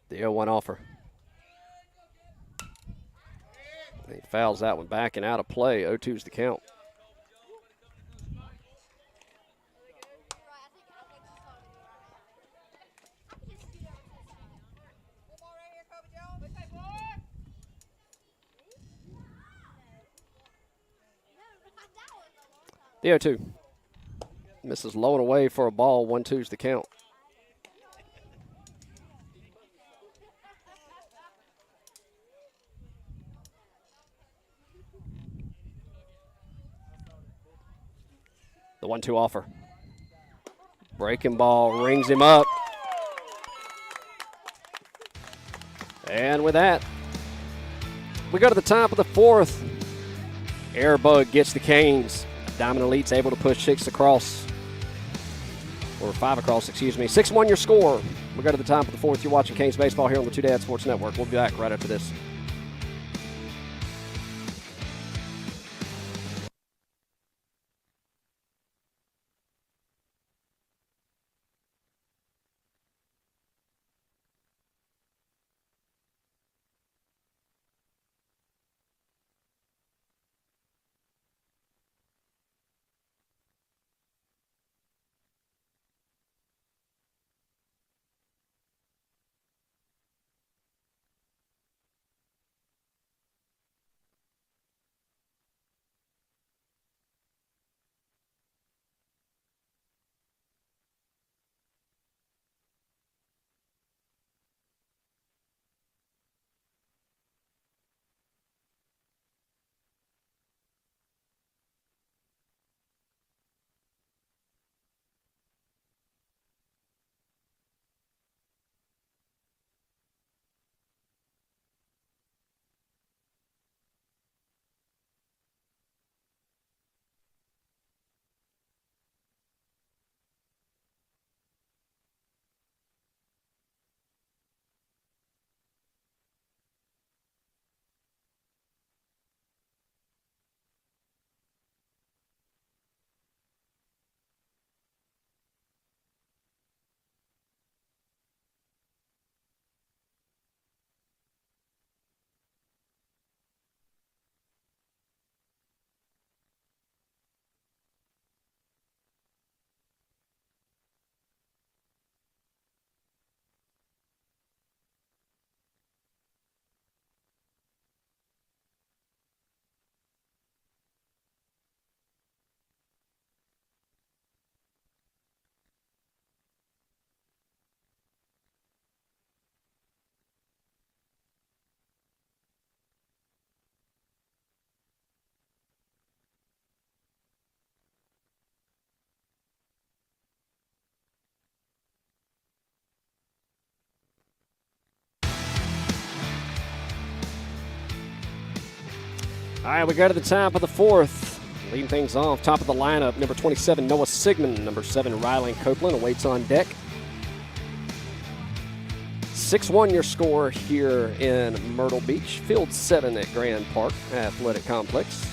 The 0-1 offer. He fouls that one back and out of play. 0-2's the count. The 0-2. Misses low and away for a ball. 1-2's the count. The 1-2 offer. Breaking ball rings him up. And with that, we go to the top of the fourth. Airbug gets the Canes. Diamond Elite's able to push 6 across. Or 5 across, excuse me. 6-1 your score. We go to the top of the fourth. You're watching Canes baseball here on the Two Dad Sports Network. We'll be back right after this. All right, we go to the top of the fourth. Leading things off, top of the lineup, number 27, Noah Sigmund. Number 7, Rylan Copeland awaits on deck. 6-1 your score here in Myrtle Beach. Field 7 at Grand Park Athletic Complex.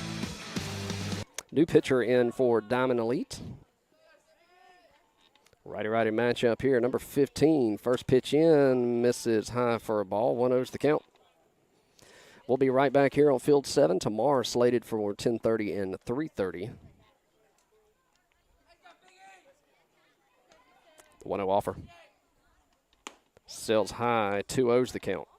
New pitcher in for Diamond Elite. Righty-righty matchup here. Number 15, first pitch in, misses high for a ball. 1-0's the count. We'll be right back here on Field 7 tomorrow, slated for 10:30 and 3:30. The 1-0 offer. Sails high, 2-0's the count.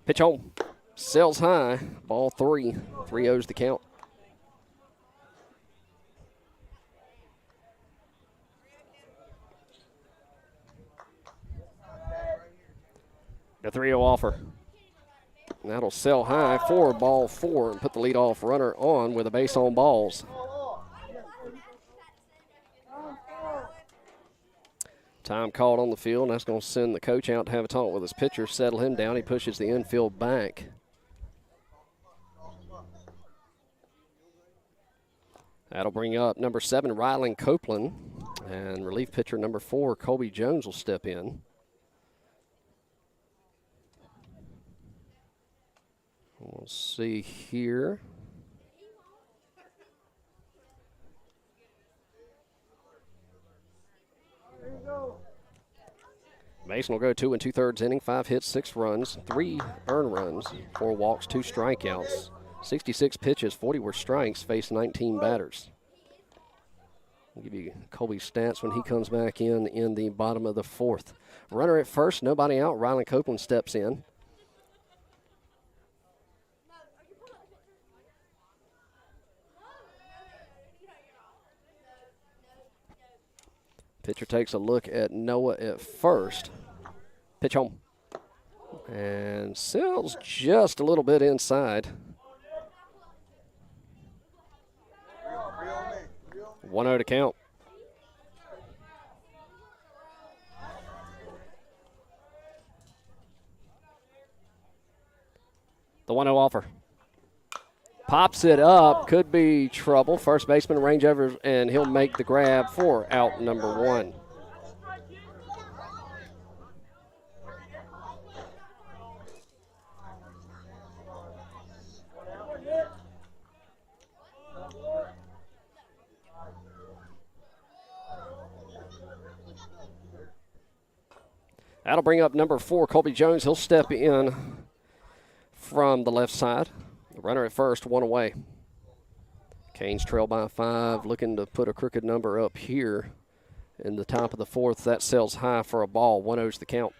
Pitch home. Sails high. Ball 3. 3-0's the count. A 3-0 offer. And that'll sell high for ball 4 and put the leadoff runner on with a base on balls. Time called on the field, and that's going to send the coach out to have a talk with his pitcher, settle him down. He pushes the infield back. That'll bring up number 7, Rylan Copeland, and relief pitcher number 4, Colby Jones, will step in. We'll see here. Mason will go 2 2/3 inning, 5 hits, 6 runs, 3 earned runs, 4 walks, 2 strikeouts. 66 pitches, 40 were strikes, faced 19 batters. I'll give you Colby's stats when he comes back in the bottom of the 4th. Runner at first, nobody out. Rylan Copeland steps in. Pitcher takes a look at Noah at first. Pitch home. And sails just a little bit inside. 1-0 to count. The 1-0 offer. Pops it up, could be trouble. First baseman range over, and he'll make the grab for out number 1. That'll bring up number 4, Colby Jones. He'll step in from the left side. The runner at first, 1 away. Canes trail by 5, looking to put a crooked number up here in the top of the 4th. That sells high for a ball. 1-0's the count.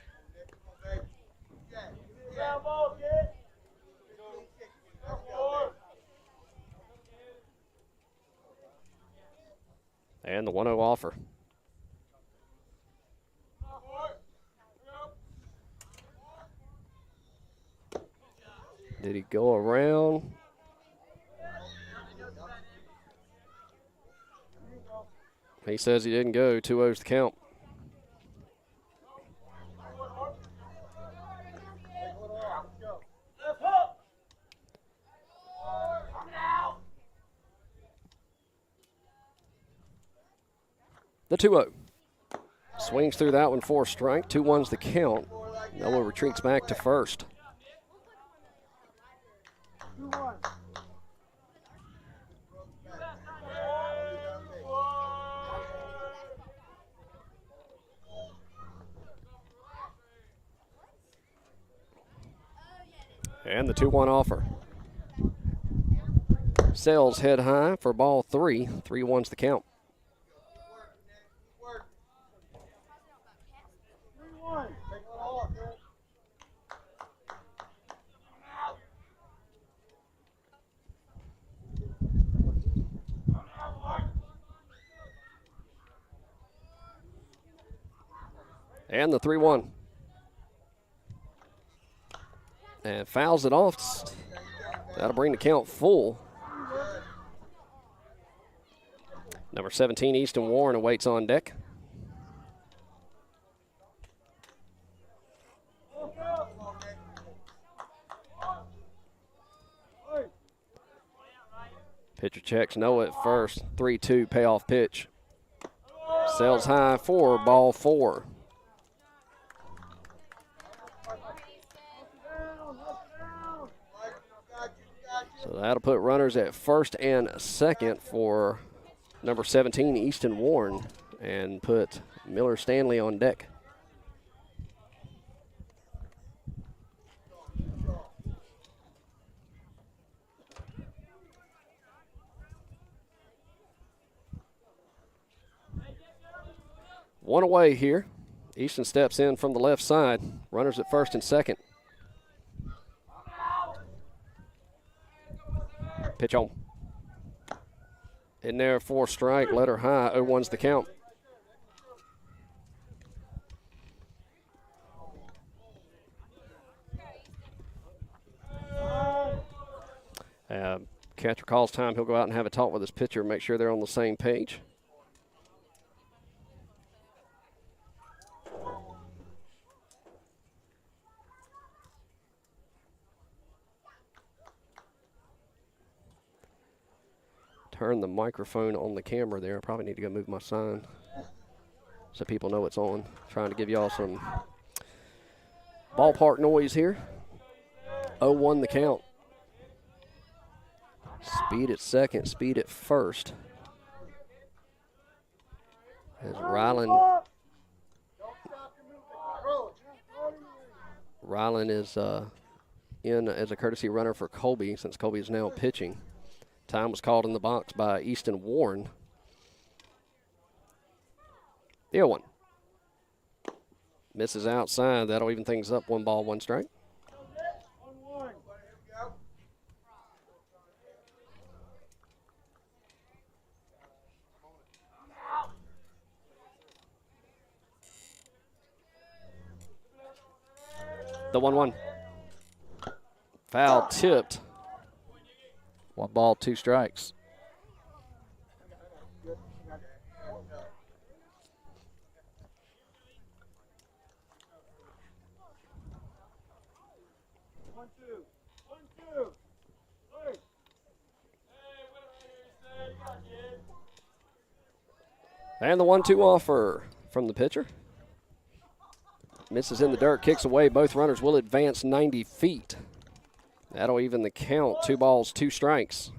And the 1-0 offer. Did he go around? He says he didn't go. 2-0's the count. The 2-0. Swings through that one for a strike. 2-1's the count. Noah retreats back to first. And the 2-1 offer. Sails head high for ball 3. 3-1's the count. And the 3-1. And fouls it off. That'll bring the count full. Number 17, Easton Warren, awaits on deck. Pitcher checks Noah at first. 3-2 payoff pitch. Sails high for ball 4. So that'll put runners at first and second for number 17, Easton Warren, and put Miller Stanley on deck. One away here. Easton steps in from the left side. Runners at first and second. Pitch on. In there for strike, letter high, 0-1's the count. Catcher calls time. He'll go out and have a talk with his pitcher, make sure they're on the same page. Turn the microphone on the camera there. I probably need to go move my sign so people know it's on. Trying to give y'all some ballpark noise here. 0-1 the count. Speed at second, speed at first. As Ryland is in as a courtesy runner for Colby, since Colby is now pitching. Time was called in the box by Easton Warren. The 0-1. Misses outside. That'll even things up. 1 ball, 1 strike. The 1-1. Foul tipped. 1 ball, 2 strikes. And the 1-2 offer from the pitcher. Misses in the dirt, kicks away. Both runners will advance 90 feet. That'll even the count. 2 balls, 2 strikes.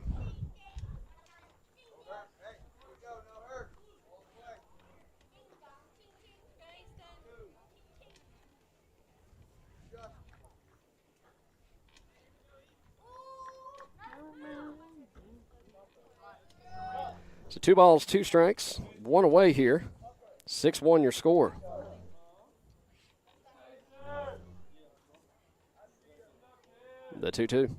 So 2 balls, 2 strikes. 1 away here. 6-1 your score. The 2-2.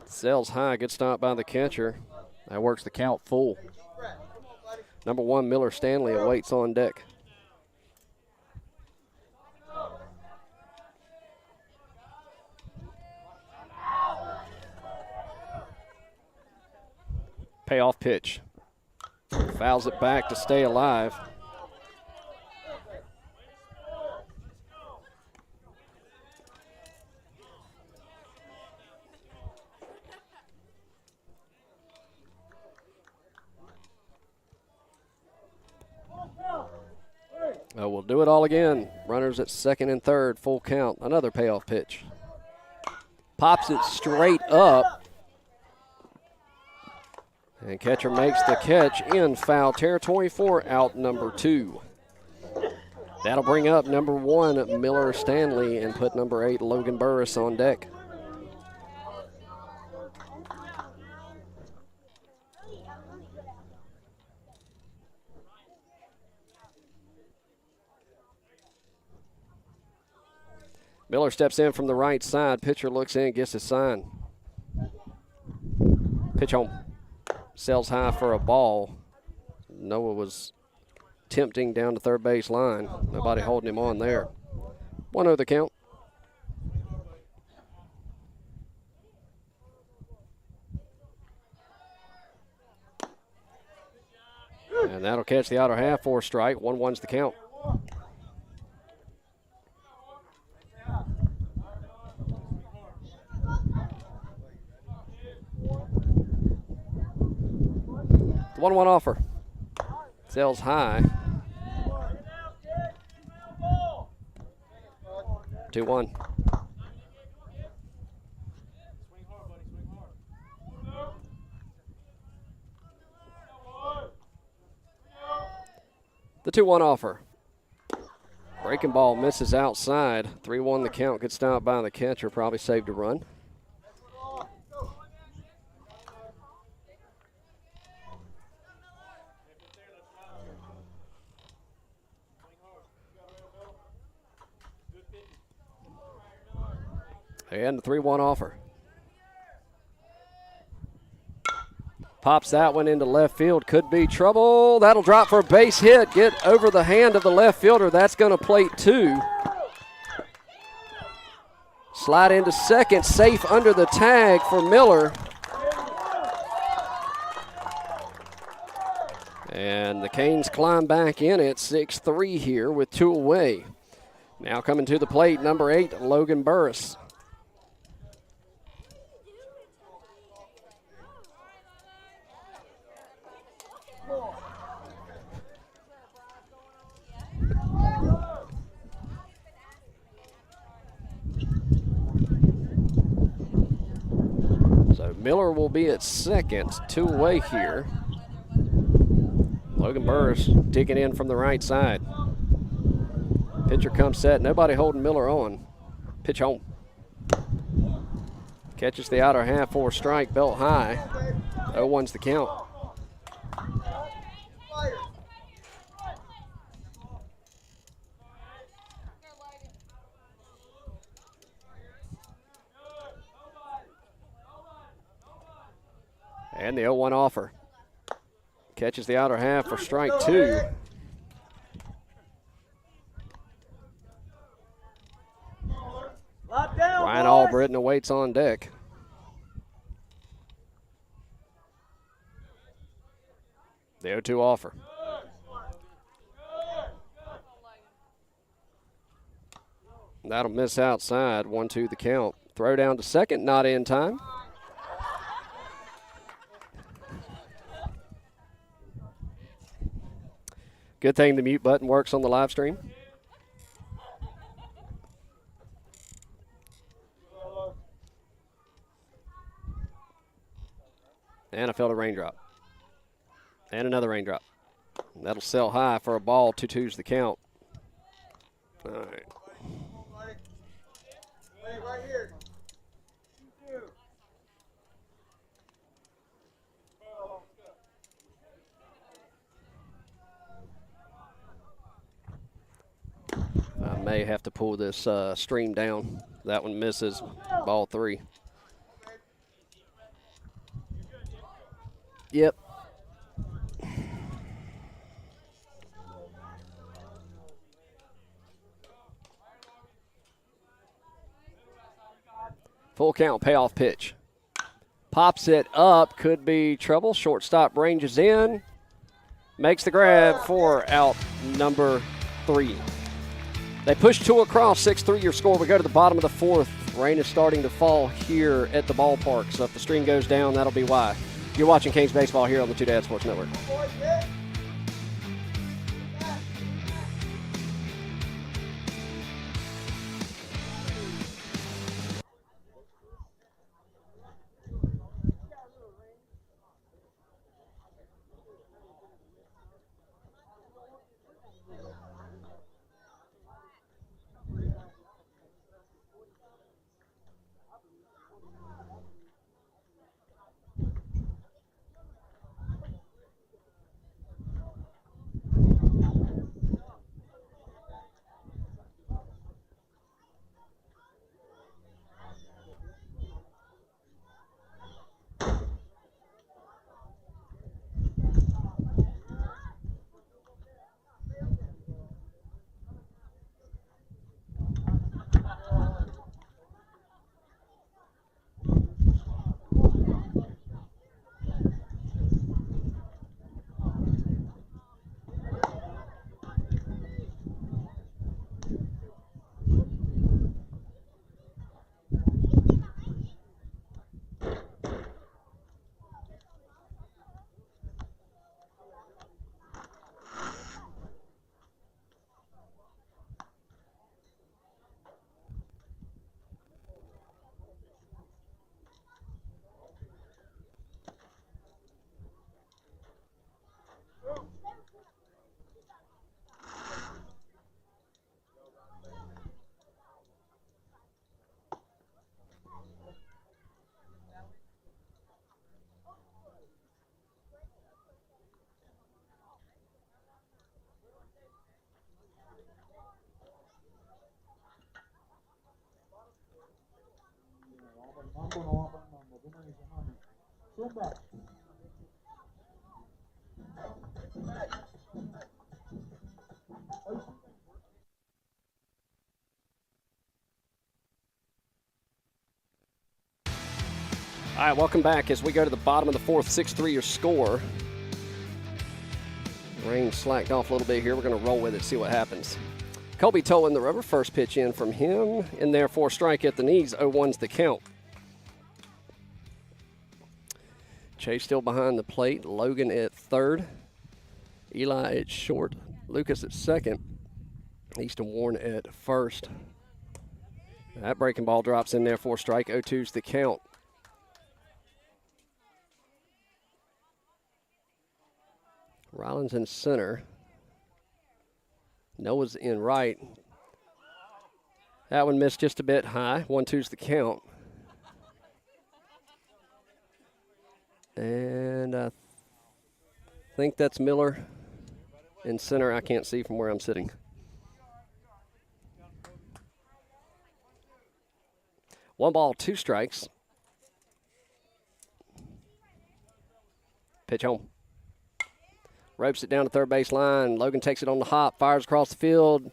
Sails high. Good stop by the catcher. That works the count full. Number 1, Miller Stanley awaits on deck. Payoff pitch. Fouls it back to stay alive. We'll do it all again. Runners at second and third, full count. Another payoff pitch. Pops it straight up. And catcher makes the catch in foul territory for out number 2. That'll bring up number 1, Miller Stanley, and put number 8, Logan Burris, on deck. Miller steps in from the right side. Pitcher looks in, gets his sign. Pitch home. Sails high for a ball. Noah was tempting down to third base line. Nobody holding him on there. 1-0 the count. And that'll catch the outer half for a strike. 1-1's the count. The 1-1 offer. Sails high. 2-1. The 2-1 offer. Breaking ball misses outside. 3-1 the count. Good stop by the catcher. Probably saved a run. And the 3-1 offer. Pops that one into left field. Could be trouble. That'll drop for a base hit. Get over the hand of the left fielder. That's going to plate 2. Slide into second, safe under the tag for Miller. And the Canes climb back in at 6-3 here with 2 away. Now coming to the plate, number 8, Logan Burris. So Miller will be at second, 2 away here. Logan Burris digging in from the right side. Pitcher comes set, nobody holding Miller on. Pitch home. Catches the outer half for a strike, belt high. 0-1's the count. And the 0-1 offer. Catches the outer half for strike 2. Ryan Albritton awaits on deck. The 0-2 offer. That'll miss outside. 1-2 the count. Throw down to second, not in time. Good thing the mute button works on the live stream. And I felt a raindrop. And another raindrop. That'll sell high for a ball. 2-2's the count. All right. Right here. I may have to pull this stream down. That one misses. Ball 3. Yep. Full count, payoff pitch. Pops it up, could be trouble. Shortstop ranges in. Makes the grab for out number 3. They push 2 across, 6-3 your score. We go to the bottom of the 4th. Rain is starting to fall here at the ballpark, so if the stream goes down, that'll be why. You're watching Canes Baseball here on the Two Dad Sports Network. All right, welcome back as we go to the bottom of the fourth, 6-3 your score. Rain slacked off a little bit here. We're going to roll with it, see what happens. Colby towing the rubber. First pitch in from him. In there for a strike at the knees. 0-1's the count. Chase still behind the plate. Logan at third. Eli at short. Lucas at second. Easton Warren at first. That breaking ball drops in there for a strike. 0-2's the count. Rollins in center. Noah's in right. That one missed just a bit high. 1-2's the count. And I think that's Miller in center. I can't see from where I'm sitting. One ball, two strikes. Pitch home. Ropes it down to third base line. Logan takes it on the hop, fires across the field.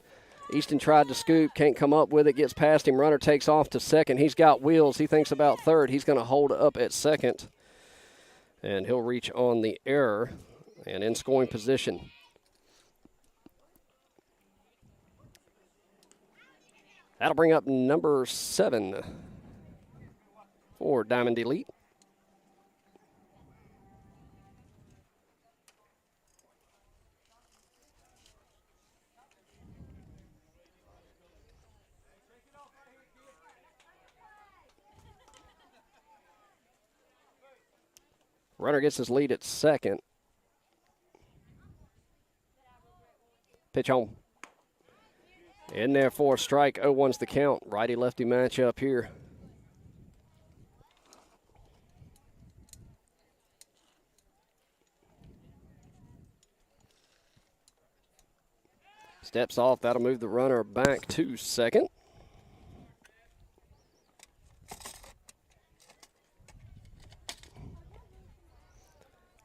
Easton tried to scoop, can't come up with it, gets past him. Runner takes off to second. He's got wheels. He thinks about third. He's going to hold up at second. And he'll reach on the error and in scoring position. That'll bring up number 7 for Diamond Elite. Runner gets his lead at second. Pitch home. In there for a strike. 0-1's the count. Righty-lefty matchup here. Steps off. That'll move the runner back to second.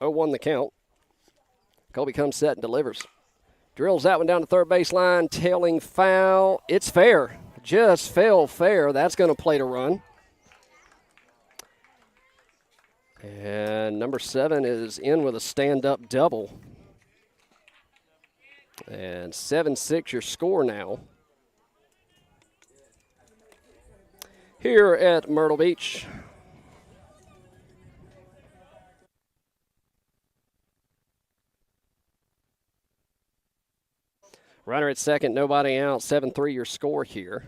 Won the count. Colby comes set and delivers. Drills that one down the third base line. Tailing foul. It's fair. Just fell fair. That's going to plate a run. And number 7 is in with a stand-up double. And 7-6 your score now. Here at Myrtle Beach. Runner at second, nobody out. 7-3 your score here.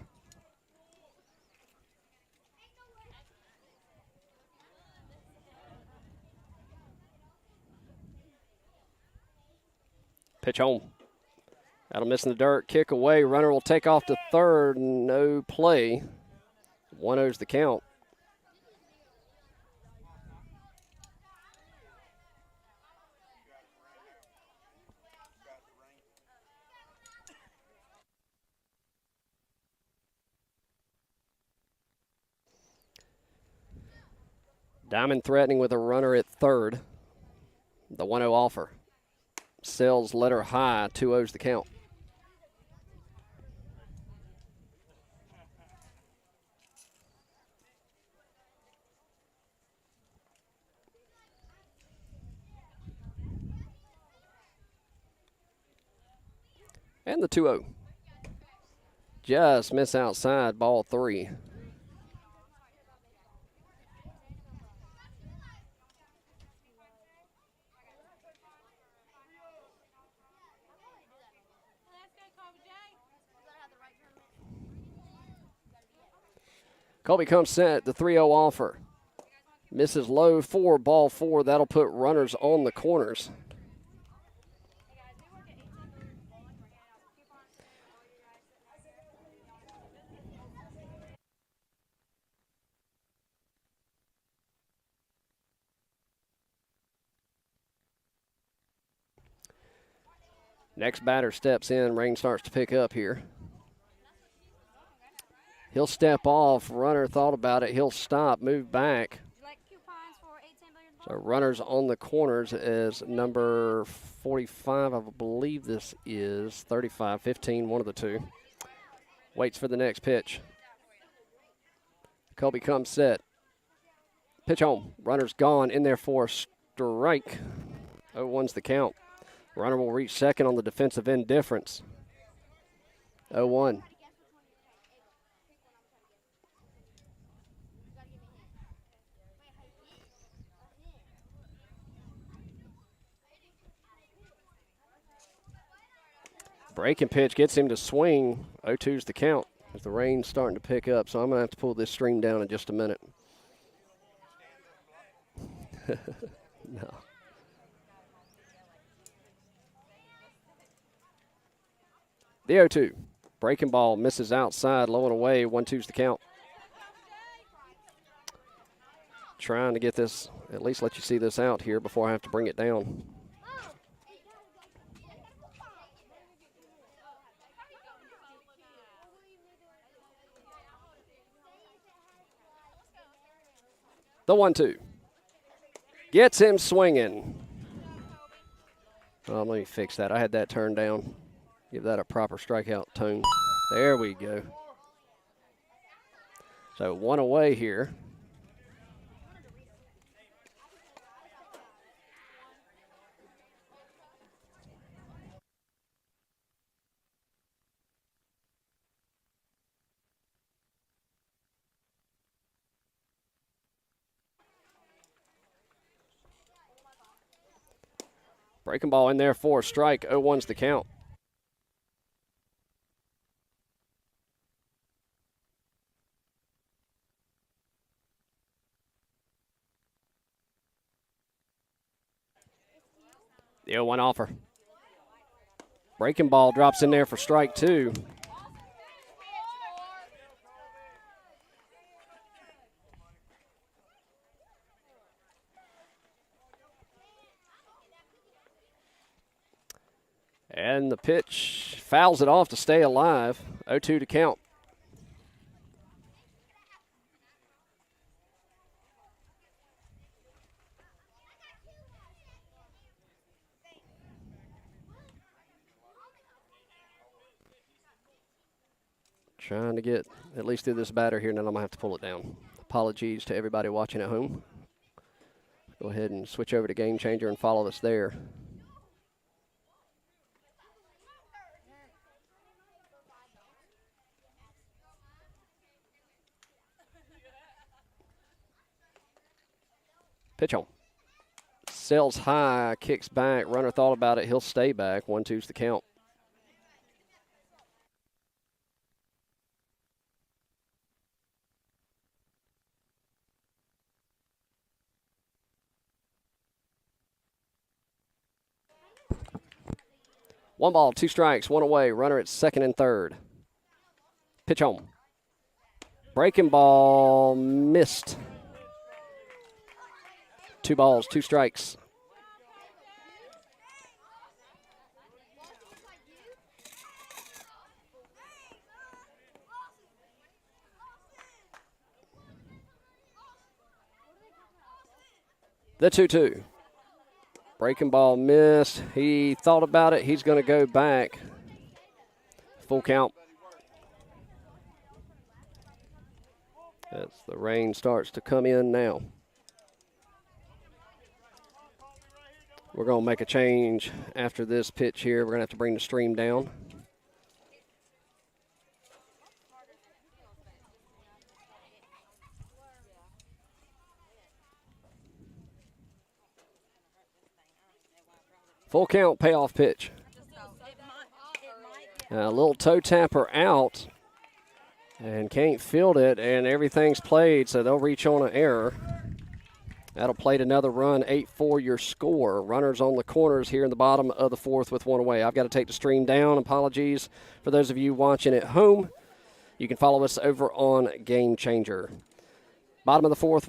Pitch home. That'll miss in the dirt. Kick away. Runner will take off to third. No play. 1-0's the count. Diamond threatening with a runner at third. The 1-0 offer. Sells letter high. 2-0's the count. And the 2-0. Just miss outside, ball 3. Colby comes set, the 3-0 offer. Misses low 4, ball 4. That'll put runners on the corners. Next batter steps in. Rain starts to pick up here. He'll step off. Runner thought about it. He'll stop, move back. So runners on the corners as number 45, I believe this is 35, 15, one of the two. Waits for the next pitch. Colby comes set. Pitch home. Runner's gone in there for a strike. 0-1's the count. Runner will reach second on the defensive end difference. 0-1. Breaking pitch gets him to swing. 0-2's the count as the rain's starting to pick up, so I'm going to have to pull this stream down in just a minute. No. The 0-2. Breaking ball misses outside, low and away. 1-2's the count. Trying to get this, at least let you see this out here before I have to bring it down. The 1-2. Gets him swinging. Let me fix that. I had that turned down. Give that a proper strikeout tone. There we go. So 1 away here. Breaking ball in there for a strike. 0-1's the count. The 0-1 offer. Breaking ball drops in there for strike 2. And the pitch fouls it off to stay alive. 0-2 to count. Trying to get at least through this batter here, and then I'm going to have to pull it down. Apologies to everybody watching at home. Go ahead and switch over to Game Changer and follow us there. Pitch home. Sails high, kicks back. Runner thought about it. He'll stay back. 1-2's the count. One ball, 2 strikes, 1 away. Runner at second and third. Pitch home. Breaking ball missed. 2 balls, 2 strikes. The 2-2. Breaking ball missed. He thought about it. He's going to go back. Full count. As the rain starts to come in now. We're going to make a change after this pitch here. We're going to have to bring the stream down. Full count, payoff pitch. A little toe tapper out and can't field it, and everything's played, so they'll reach on an error. That'll plate another run, 8-4 your score. Runners on the corners here in the bottom of the 4th with 1 away. I've got to take the stream down. Apologies for those of you watching at home. You can follow us over on Game Changer. Bottom of the 4th.